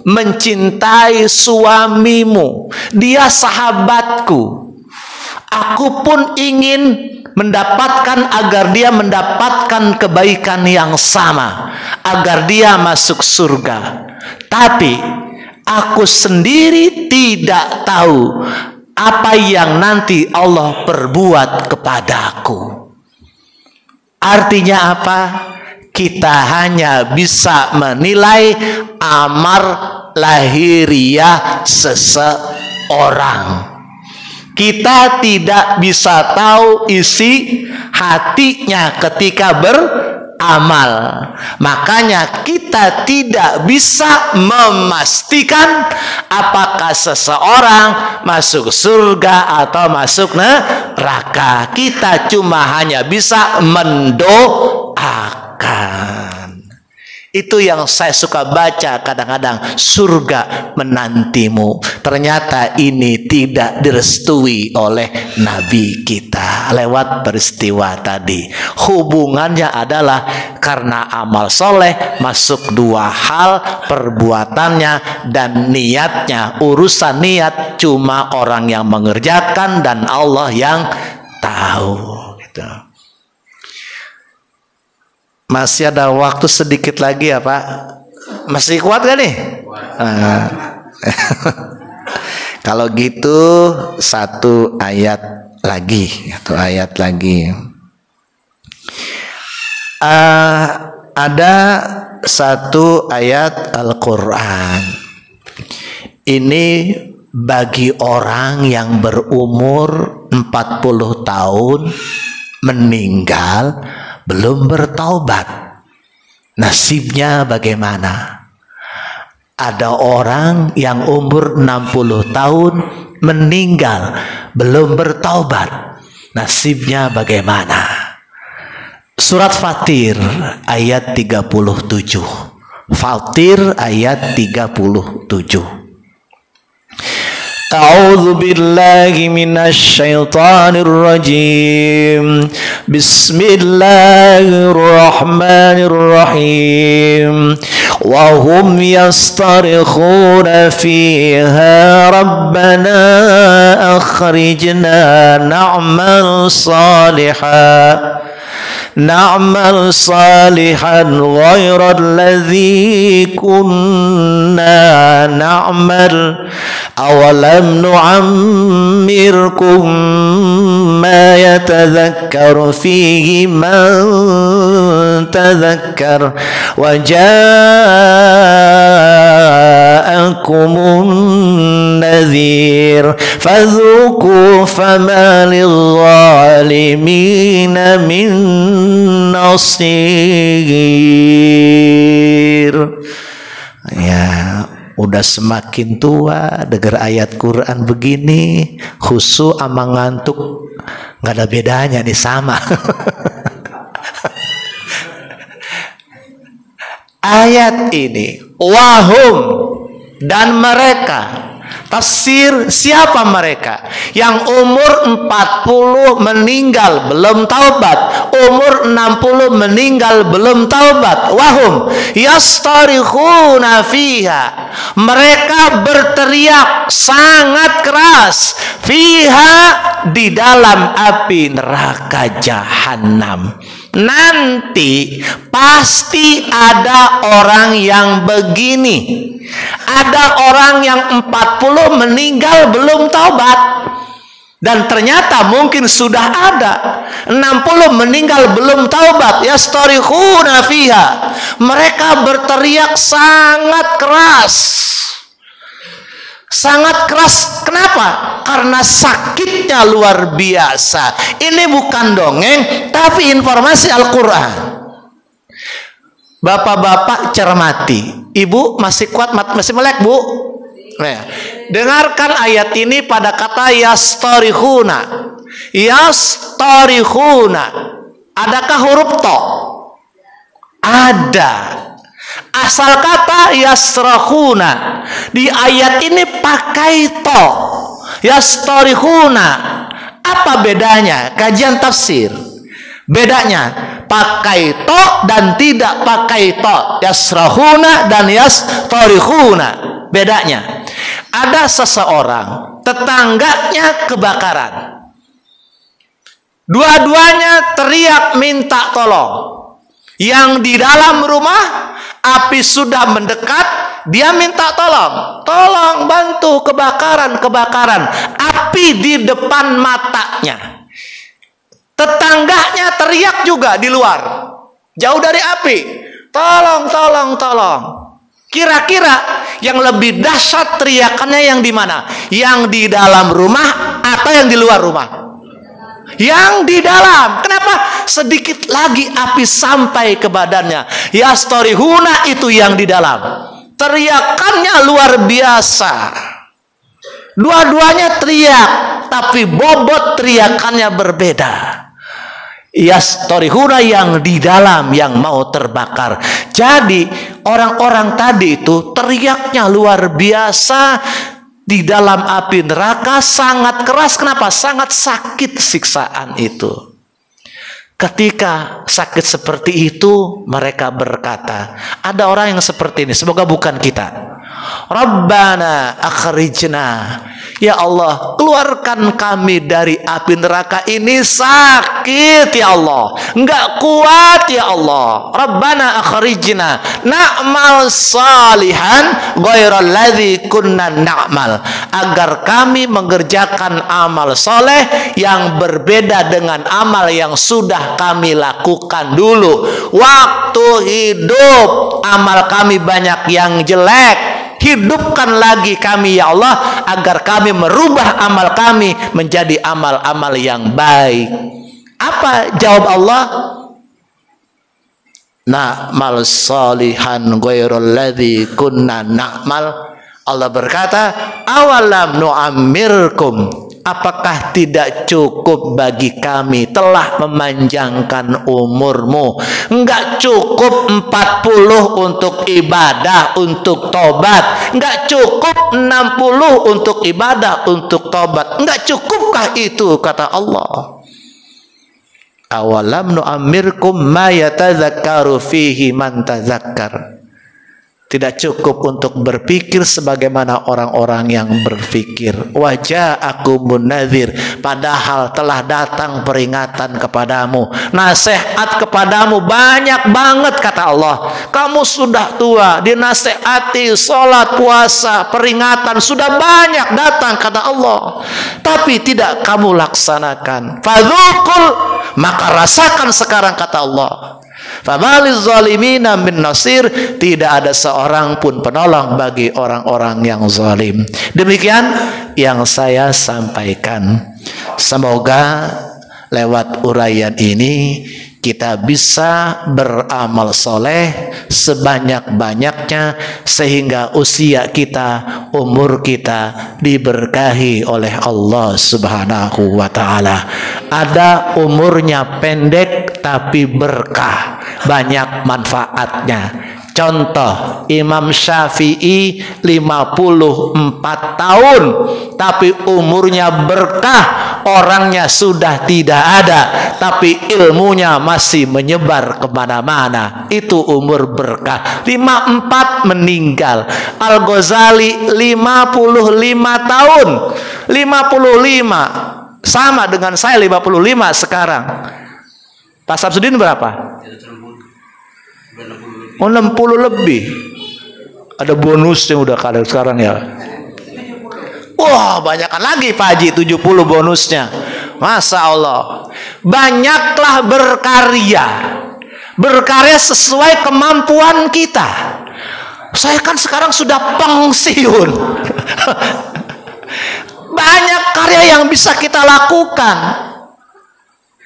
mencintai suamimu. Dia sahabatku. Aku pun ingin mendapatkan agar dia mendapatkan kebaikan yang sama, agar dia masuk surga. Tapi aku sendiri tidak tahu apa yang nanti Allah perbuat kepadaku." Artinya apa? Kita hanya bisa menilai amar lahiriah seseorang. Kita tidak bisa tahu isi hatinya ketika beramal. Makanya kita tidak bisa memastikan apakah seseorang masuk surga atau masuk neraka. Kita cuma hanya bisa mendoakan. Itu yang saya suka baca kadang-kadang, surga menantimu. Ternyata ini tidak direstui oleh Nabi kita lewat peristiwa tadi. Hubungannya adalah karena amal soleh masuk dua hal, perbuatannya dan niatnya. Urusan niat cuma orang yang mengerjakan dan Allah yang tahu. Gitu. Masih ada waktu sedikit lagi ya Pak? Masih kuat gak nih? Kalau gitu satu ayat lagi. Ada satu ayat Al-Quran. Ini bagi orang yang berumur 40 tahun meninggal belum bertaubat, nasibnya bagaimana? Ada orang yang umur 60 tahun meninggal belum bertaubat, nasibnya bagaimana? Surat Fatir ayat 37. Fatir ayat 37. A'udzu billahi minasy syaithanir rajim. Bismillahirrahmanirrahim. Wa hum yastarikhuna fiha rabbana akhrijna na'mal salihan ghayra alladhi kunna na'mal awalam nu'ammirkum ma yatadhakkaru fihi man tadhakkar wa ja'akumun nadhir fadhuku fama lidh-dhalimina min nasir. Ya, udah semakin tua dengar ayat Quran begini, khusyuk sama ngantuk nggak ada bedanya nih, sama. Ayat ini wahum dan mereka. Tafsir, siapa mereka? Yang umur 40 meninggal belum taubat, umur 60 meninggal belum taubat. Wahum yastarikhuna fiha, mereka berteriak sangat keras, fiha, di dalam api neraka jahanam. Nanti pasti ada orang yang begini. Ada orang yang 40 meninggal belum taubat. Dan ternyata mungkin sudah ada 60 meninggal belum taubat. Yastarikhuna fiha, mereka berteriak sangat keras. Sangat keras. Kenapa? Karena sakitnya luar biasa. Ini bukan dongeng, tapi informasi Al-Quran. Bapak-bapak cermati. Ibu masih kuat, masih melek, Bu? Nah, dengarkan ayat ini pada kata yastarikhuna. Yastarikhuna. Adakah huruf to? Ada. Asal kata yasrakhuna di ayat ini pakai to. Yastarikhuna. Apa bedanya? Kajian tafsir. Bedanya pakai to dan tidak pakai to. Yasrakhuna dan yastarikhuna. Bedanya, ada seseorang tetangganya kebakaran. Dua-duanya teriak minta tolong. Yang di dalam rumah api sudah mendekat, dia minta tolong. Tolong bantu kebakaran. Api di depan matanya. Tetangganya teriak juga di luar, jauh dari api. Tolong. Kira-kira yang lebih dahsyat teriakannya yang di mana? Yang di dalam rumah atau yang di luar rumah? Yang di dalam. Kenapa? Sedikit lagi api sampai ke badannya. Yastarihuna itu yang di dalam. Teriakannya luar biasa. Dua-duanya teriak, tapi bobot teriakannya berbeda. Yastarihuna yang di dalam yang mau terbakar. Jadi orang-orang tadi itu teriaknya luar biasa di dalam api neraka, sangat keras. Kenapa? Sangat sakit siksaan itu. Ketika sakit seperti itu, mereka berkata, ada orang yang seperti ini, semoga bukan kita. Rabbana akhrijna, ya Allah, keluarkan kami dari api neraka ini, sakit ya Allah, enggak kuat ya Allah. Rabbana akhrijna na'mal salihan ghairal ladzi kunna na'mal, agar kami mengerjakan amal soleh yang berbeda dengan amal yang sudah kami lakukan dulu. Waktu hidup amal kami banyak yang jelek, hidupkan lagi kami ya Allah, agar kami merubah amal kami menjadi amal-amal yang baik. Apa jawab Allah? Na'mal salihan ghairal ladzi kunna na'mal. Allah berkata, awalam nu'ammirkum, apakah tidak cukup bagi kami telah memanjangkan umurmu? Enggak cukup 40 untuk ibadah, untuk tobat. Nggak cukup 60 untuk ibadah, untuk tobat. Nggak cukupkah itu, kata Allah? Awalam nu'ammirkum ma yatadzakkaru fihi man tazakkar. Tidak cukup untuk berpikir sebagaimana orang-orang yang berpikir. Waja'akumun nadhir, padahal telah datang peringatan kepadamu, nasihat kepadamu banyak banget, kata Allah. Kamu sudah tua, dinasehati sholat, puasa, peringatan sudah banyak datang, kata Allah, tapi tidak kamu laksanakan. Fadzukul, maka rasakan sekarang, kata Allah. Fabaliz zalimina min nasir, tidak ada seorang pun penolong bagi orang-orang yang zalim. Demikian yang saya sampaikan. Semoga lewat uraian ini kita bisa beramal soleh sebanyak-banyaknya sehingga usia kita, umur kita diberkahi oleh Allah Subhanahu wa ta'ala. Ada umurnya pendek tapi berkah, banyak manfaatnya. Contoh, Imam Syafi'i 54 tahun tapi umurnya berkah, orangnya sudah tidak ada tapi ilmunya masih menyebar kemana-mana. Itu umur berkah. 54 meninggal. Al-Ghazali 55 tahun, 55 sama dengan saya 55 sekarang. Pak Samsudin berapa? 60 lebih. Ada bonus yang udah kalah sekarang ya. Wah, banyakkan lagi Pak Haji, 70 bonusnya. Masya Allah. Banyaklah berkarya. Berkarya sesuai kemampuan kita. Saya kan sekarang sudah pensiun. Banyak karya yang bisa kita lakukan.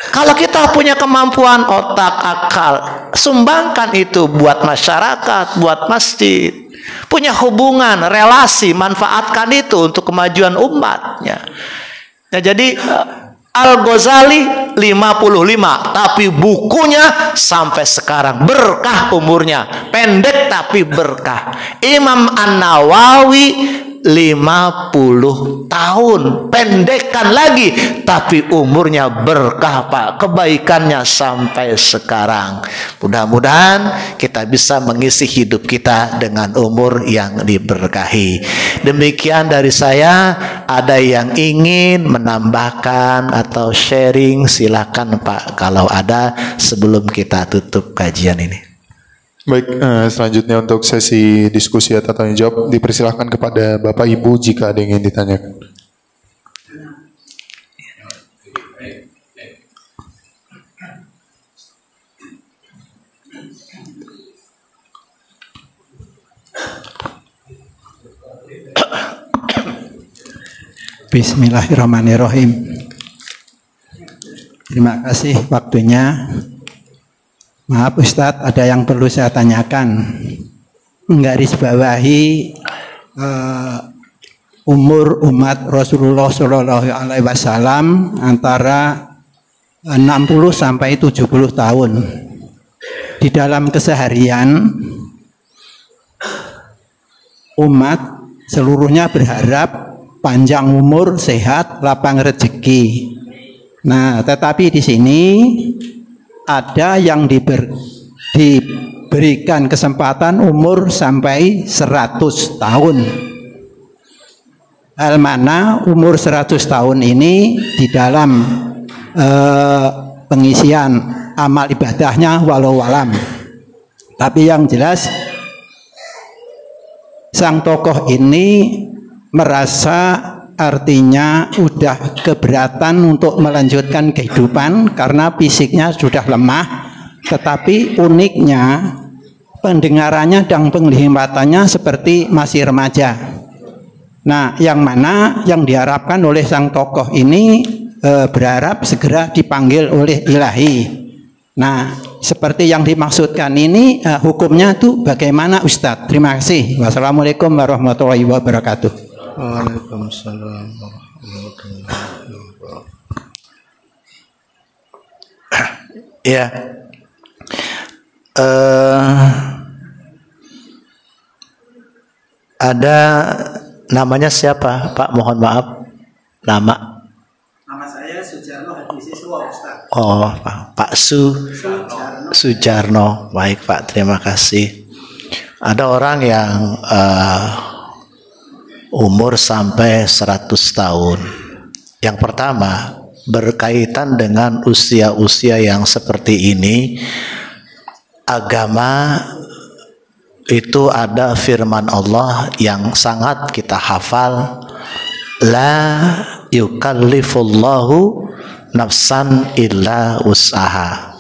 Kalau kita punya kemampuan otak, akal, sumbangkan itu buat masyarakat, buat masjid. Punya hubungan, relasi, manfaatkan itu untuk kemajuan umatnya. Nah, jadi Al-Ghazali 55, tapi bukunya sampai sekarang berkah umurnya. Pendek tapi berkah. Imam An-Nawawi 50 tahun, pendekkan lagi tapi umurnya berkah Pak, kebaikannya sampai sekarang. Mudah-mudahan kita bisa mengisi hidup kita dengan umur yang diberkahi. Demikian dari saya. Ada yang ingin menambahkan atau sharing, silakan Pak kalau ada sebelum kita tutup kajian ini. Baik, selanjutnya untuk sesi diskusi atau tanya jawab dipersilahkan kepada Bapak Ibu jika ada yang ingin ditanyakan. Bismillahirrahmanirrahim. Terima kasih waktunya. Maaf Ustadz, ada yang perlu saya tanyakan. Menggarisbawahi umur umat Rasulullah Shallallahu Alaihi Wasallam antara 60 sampai 70 tahun. Di dalam keseharian umat seluruhnya berharap panjang umur, sehat, lapang rezeki. Nah, tetapi di sini ada yang diberikan kesempatan umur sampai 100 tahun. Hal mana umur 100 tahun ini di dalam pengisian amal ibadahnya walau alam. Tapi yang jelas sang tokoh ini merasa artinya udah keberatan untuk melanjutkan kehidupan karena fisiknya sudah lemah, tetapi uniknya pendengarannya dan penglihatannya seperti masih remaja. Nah, yang mana yang diharapkan oleh sang tokoh ini berharap segera dipanggil oleh Ilahi. Nah, seperti yang dimaksudkan ini hukumnya itu bagaimana Ustadz? Terima kasih. Wassalamualaikum warahmatullahi wabarakatuh. Waalaikumsalam warahmatullahi wabarakatuh. Ya, Ada namanya siapa, Pak? Mohon maaf. Nama saya Sujarno Hadisiswa, Ustaz. Oh, Pak Sujarno. Baik, Pak. Terima kasih. Ada orang yang umur sampai 100 tahun. Yang pertama, berkaitan dengan usia-usia yang seperti ini, agama itu ada firman Allah yang sangat kita hafal, la yukallifullahu nafsan illa usaha.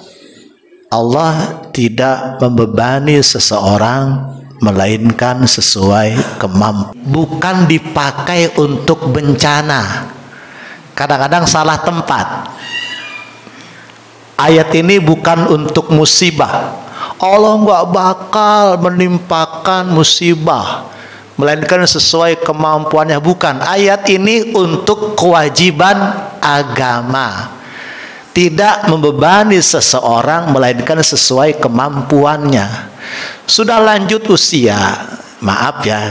Allah tidak membebani seseorang melainkan sesuai kemampuan. Bukan dipakai untuk bencana. Kadang-kadang salah tempat. Ayat ini bukan untuk musibah. Allah nggak bakal menimpakan musibah, melainkan sesuai kemampuannya. Bukan. Ayat ini untuk kewajiban agama. Tidak membebani seseorang, melainkan sesuai kemampuannya. Sudah lanjut usia, maaf ya,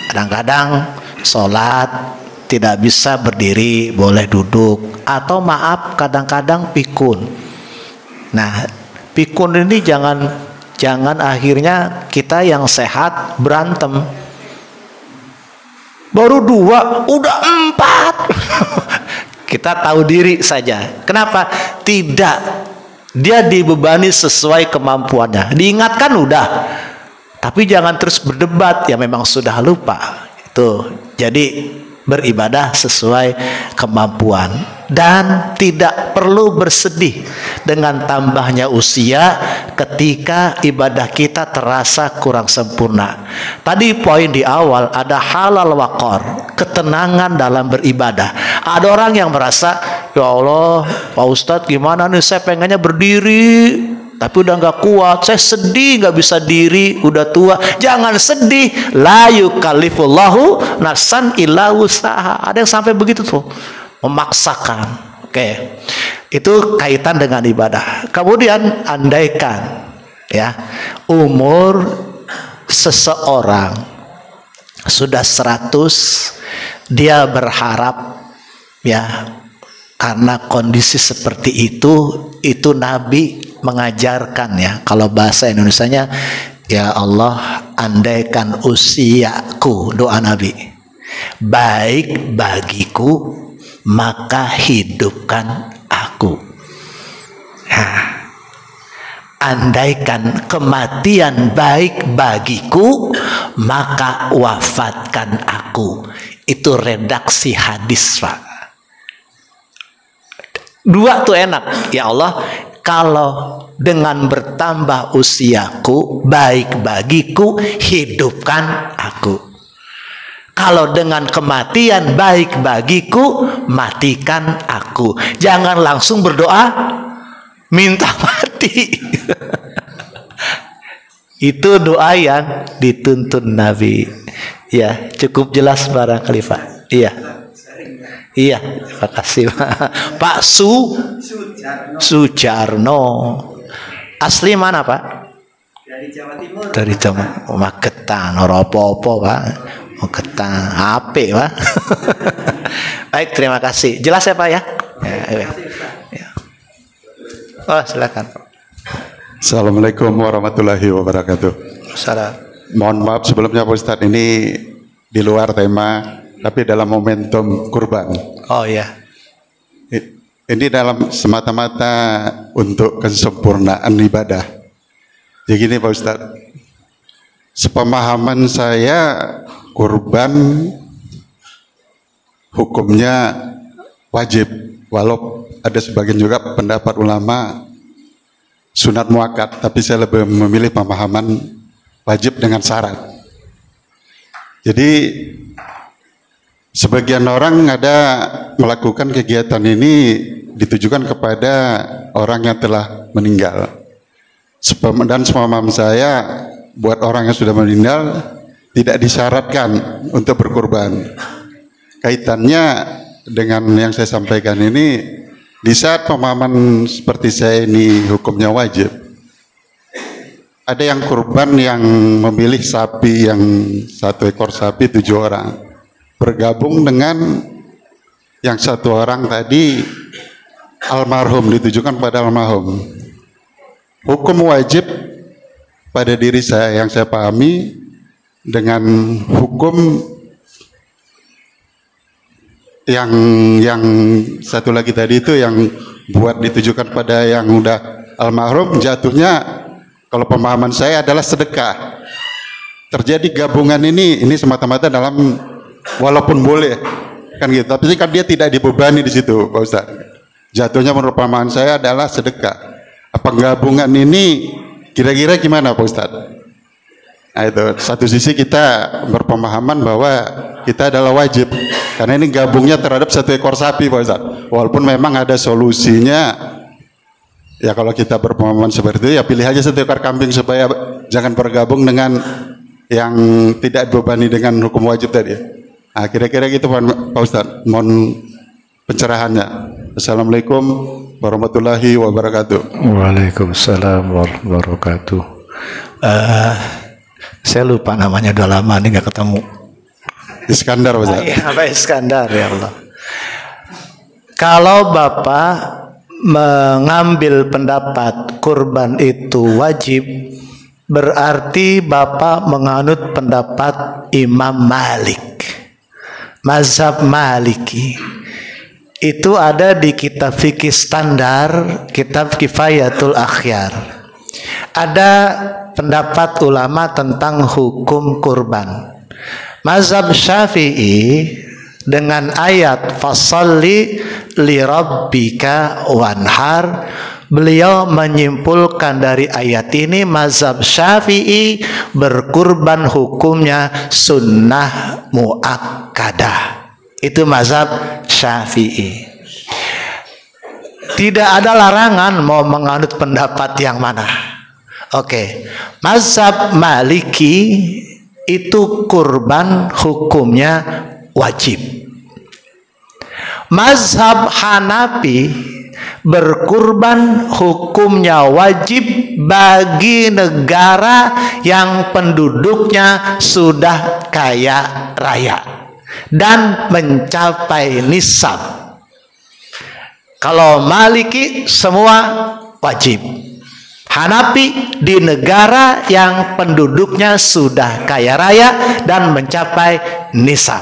kadang-kadang sholat tidak bisa berdiri, boleh duduk, atau maaf kadang-kadang pikun. Nah, pikun ini jangan akhirnya kita yang sehat berantem. Baru 2, udah 4. Kita tahu diri saja. Kenapa? Tidak. Dia dibebani sesuai kemampuannya. Diingatkan udah. Tapi jangan terus berdebat, ya memang sudah lupa. Itu. Jadi beribadah sesuai kemampuan, dan tidak perlu bersedih dengan tambahnya usia ketika ibadah kita terasa kurang sempurna. Tadi poin di awal ada halal waqar, ketenangan dalam beribadah. Ada orang yang merasa, ya Allah Pak Ustadz gimana nih, saya pengennya berdiri tapi udah nggak kuat, saya sedih nggak bisa diri, udah tua. Jangan sedih, la yukallifullahu nafsan illa usaha. Ada yang sampai begitu tuh, memaksakan. Oke, itu kaitan dengan ibadah. Kemudian andaikan ya umur seseorang sudah 100, dia berharap ya, karena kondisi seperti itu Nabi mengajarkan ya, kalau bahasa Indonesianya, ya Allah andaikan usiaku, doa Nabi, baik bagiku maka hidupkan aku. Nah, andaikan kematian baik bagiku maka wafatkan aku. Itu redaksi hadis, Pak. 2 tuh enak. Ya Allah, kalau dengan bertambah usiaku, baik bagiku, hidupkan aku. Kalau dengan kematian, baik bagiku, matikan aku. Jangan langsung berdoa, minta mati. Itu doa yang dituntun Nabi. Ya, cukup jelas barangkali, Pak. Iya. Iya, terima kasih Pak Sujarno. Asli mana Pak? Dari Jawa Timur. Dari Jawa. Magetan, ora apa-apa Pak. Magetan, apik Pak. Baik, terima kasih. Jelas ya Pak ya? Ya. Oh, silakan. Assalamualaikum warahmatullahi wabarakatuh. Salam. Mohon maaf sebelumnya Pak Ustadz, ini di luar tema, tapi dalam momentum kurban. Oh ya. Ini dalam semata-mata untuk kesempurnaan ibadah. Jadi gini Pak Ustadz, sepemahaman saya kurban hukumnya wajib, walau ada sebagian juga pendapat ulama sunat muakkad, tapi saya lebih memilih pemahaman wajib dengan syarat. Jadi sebagian orang ada melakukan kegiatan ini ditujukan kepada orang yang telah meninggal. Dan sepemahaman saya, buat orang yang sudah meninggal tidak disyaratkan untuk berkurban. Kaitannya dengan yang saya sampaikan ini, di saat pemahaman seperti saya ini hukumnya wajib, ada yang kurban yang memilih sapi yang 1 ekor sapi 7 orang bergabung dengan yang 1 orang tadi almarhum, ditujukan pada almarhum. Hukum wajib pada diri saya yang saya pahami dengan hukum yang satu lagi tadi itu yang buat ditujukan pada yang udah almarhum, jatuhnya kalau pemahaman saya adalah sedekah. Terjadi gabungan ini semata-mata dalam walaupun boleh kan gitu, tapi kan dia tidak dibebani di situ Pak Ustaz. Jatuhnya menurut pemahaman saya adalah sedekah. Apa gabungan ini kira-kira gimana Pak Ustaz? Nah itu, satu sisi kita berpemahaman bahwa kita adalah wajib karena ini gabungnya terhadap 1 ekor sapi Pak Ustaz. Walaupun memang ada solusinya, ya kalau kita berpemahaman seperti itu ya pilih aja 1 ekor kambing supaya jangan bergabung dengan yang tidak dibebani dengan hukum wajib tadi. Nah kira-kira gitu Pak Ustaz, mohon pencerahannya. Assalamualaikum warahmatullahi wabarakatuh. Waalaikumsalam warahmatullahi wabarakatuh. Saya lupa namanya, udah lama nih nggak ketemu. Iskandar Pak Ustaz. Iya, Pak Iskandar, ya Allah. Kalau Bapak mengambil pendapat kurban itu wajib, berarti Bapak menganut pendapat Imam Malik, mazhab Maliki. Itu ada di kitab fikih standar, kitab Kifayatul Akhyar. Ada pendapat ulama tentang hukum kurban. Mazhab Syafi'i dengan ayat fasalli li rabbika wanhar, beliau menyimpulkan dari ayat ini mazhab Syafi'i berkurban hukumnya sunnah muakkadah. Itu mazhab Syafi'i. Tidak ada larangan mau menganut pendapat yang mana. Oke. Mazhab Maliki itu kurban hukumnya wajib. Mazhab Hanafi berkurban hukumnya wajib bagi negara yang penduduknya sudah kaya raya dan mencapai nisab. Kalau Maliki semua wajib. Hanafi di negara yang penduduknya sudah kaya raya dan mencapai nisab.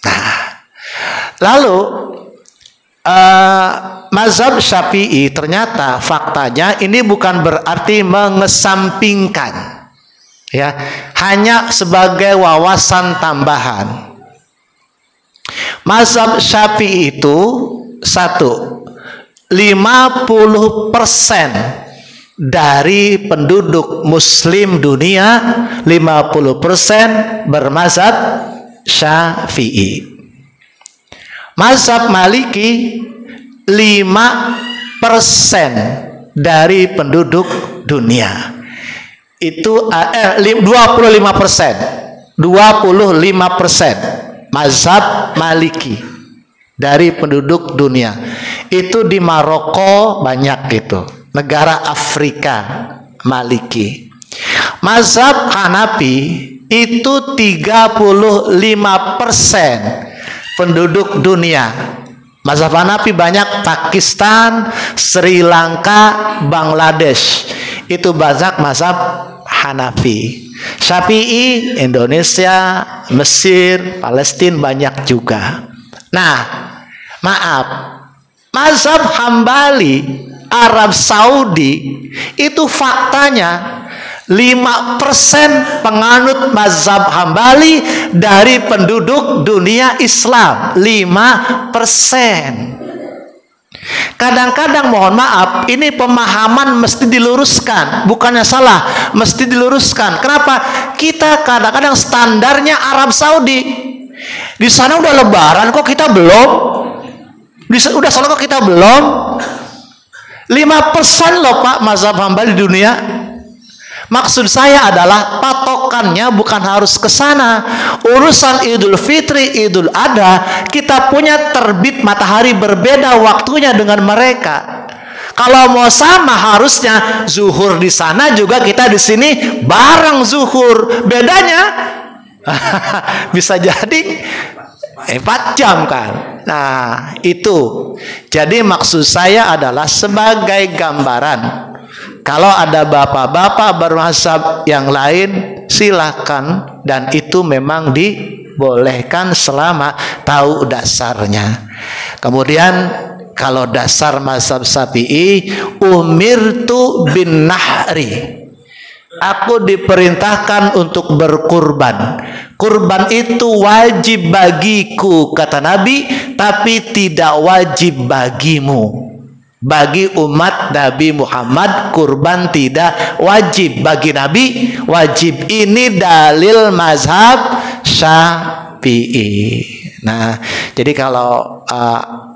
Nah, lalu mazhab Syafi'i ternyata faktanya ini bukan berarti mengesampingkan, ya, hanya sebagai wawasan tambahan. Mazhab Syafi'i itu 50% dari penduduk muslim dunia, 50% bermazhab Syafi'i. Mazhab Maliki 5% dari penduduk dunia. Itu 25% mazhab Maliki dari penduduk dunia. Itu di Maroko banyak itu. Negara Afrika Maliki. Mazhab Hanafi itu 35% penduduk dunia. Mazhab Hanafi banyak Pakistan, Sri Lanka, Bangladesh. Itu mazhab Hanafi. Syafi'i Indonesia, Mesir, Palestina banyak juga. Nah, maaf, mazhab Hambali Arab Saudi itu faktanya 5% penganut mazhab Hambali dari penduduk dunia Islam. 5%. Kadang-kadang mohon maaf, ini pemahaman mesti diluruskan. Bukannya salah, mesti diluruskan. Kenapa? Kita kadang-kadang standarnya Arab Saudi. Di sana udah lebaran kok kita belum. Udah salah kok kita belum. 5% loh Pak mazhab Hambali di dunia. Maksud saya adalah patokannya bukan harus ke sana. Urusan Idul Fitri, Idul Adha, kita punya terbit matahari berbeda waktunya dengan mereka. Kalau mau sama harusnya zuhur di sana juga kita di sini bareng zuhur. Bedanya bisa jadi 4 jam kan. Nah, itu. Jadi maksud saya adalah sebagai gambaran. Kalau ada bapak-bapak bermazhab yang lain, silakan, dan itu memang dibolehkan selama tahu dasarnya. Kemudian kalau dasar mazhab Syafi'i, umirtu bin nahri. Aku diperintahkan untuk berkurban. Kurban itu wajib bagiku, kata Nabi, tapi tidak wajib bagimu. Bagi umat Nabi Muhammad, kurban tidak wajib. Bagi Nabi wajib. Ini dalil mazhab Syafi'i. Nah, jadi kalau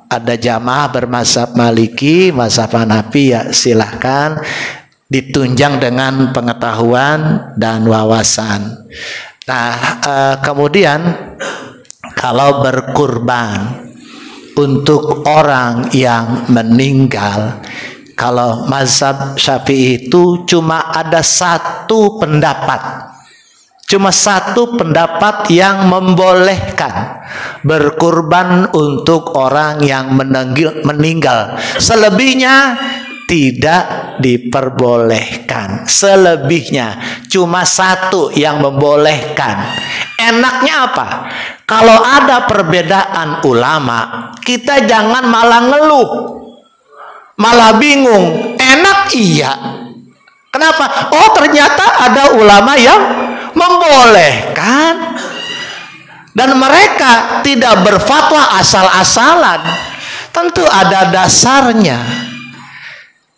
ada jamaah bermazhab Maliki, mazhab Hanafi, ya silahkan, ditunjang dengan pengetahuan dan wawasan. Nah, kemudian kalau berkurban untuk orang yang meninggal, kalau mazhab Syafi'i itu cuma ada satu pendapat. Cuma satu pendapat yang membolehkan berkurban untuk orang yang meninggal. Selebihnya tidak diperbolehkan. Selebihnya cuma satu yang membolehkan. Enaknya apa? Kalau ada perbedaan ulama, kita jangan malah ngeluh, malah bingung. Enak iya. Kenapa? Oh, ternyata ada ulama yang membolehkan, dan mereka tidak berfatwa asal-asalan. Tentu ada dasarnya.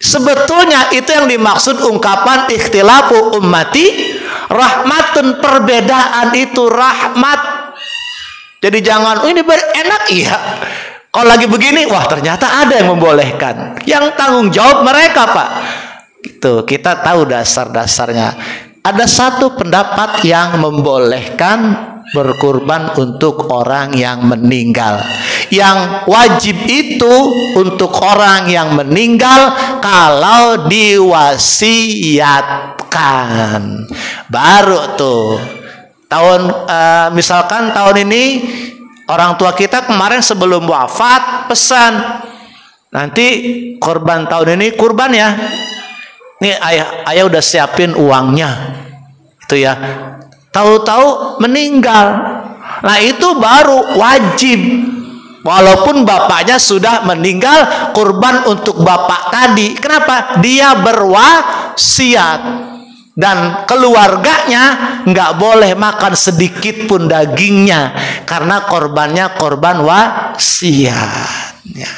Sebetulnya itu yang dimaksud ungkapan ikhtilafu ummati rahmatun. Perbedaan itu rahmat. Jadi jangan, oh ini enak iya, kalau lagi begini, wah ternyata ada yang membolehkan. Yang tanggung jawab mereka, Pak. Gitu. Kita tahu dasar-dasarnya. Ada satu pendapat yang membolehkan berkurban untuk orang yang meninggal. Yang wajib itu untuk orang yang meninggal kalau diwasiatkan. Baru tuh. Misalkan tahun ini orang tua kita kemarin sebelum wafat pesan, nanti korban tahun ini kurban ya. Nih ayah udah siapin uangnya. Itu ya. Tahu-tahu meninggal. Nah, itu baru wajib. Walaupun bapaknya sudah meninggal, kurban untuk bapak tadi. Kenapa? Dia berwasiat. Dan keluarganya nggak boleh makan sedikit pun dagingnya, karena korbannya korban wasiat. Ya.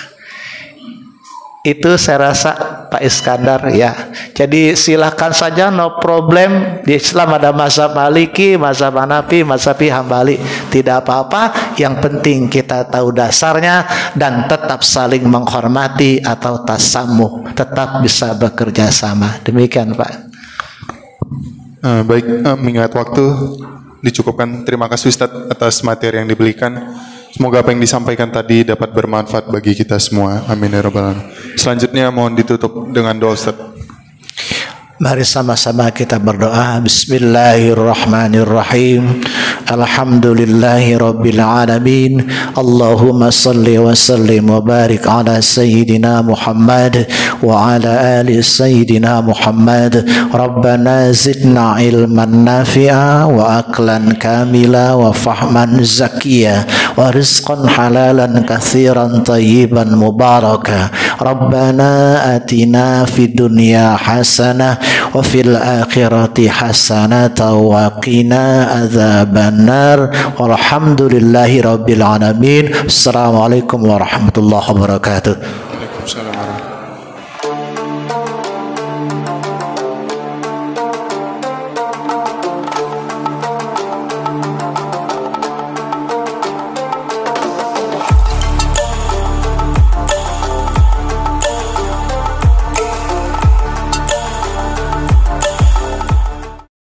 Itu saya rasa Pak Iskandar ya. Jadi silahkan saja, no problem. Di Islam ada mazhab Maliki, mazhab Hanafi, mazhab Hambali. Tidak apa-apa. Yang penting kita tahu dasarnya dan tetap saling menghormati atau tasamuh. Tetap bisa bekerja sama. Demikian Pak. Baik, mengingat waktu dicukupkan. Terima kasih Ustadz atas materi yang diberikan. Semoga apa yang disampaikan tadi dapat bermanfaat bagi kita semua. Amin ya rabbal alamin. Selanjutnya mohon ditutup dengan doa Ustadz. Mari sama-sama kita berdoa. Bismillahirrahmanirrahim. Alhamdulillahi rabbil alamin. Allahumma salli wa sallim wa barik ala sayyidina Muhammad wa ala ali sayyidina Muhammad. Rabbana zidna ilman nafi'a wa aqlan kamila wa fahman zakiya wa rizqan halalan kathiran tayyiban mubaraka. Rabbana atina fid dunya hasanah wa fil akhirati hasanatan wa qina adzabannar. Walhamdulillahi rabbil alamin. Assalamualaikum warahmatullahi wabarakatuh. Waalaikumsalam.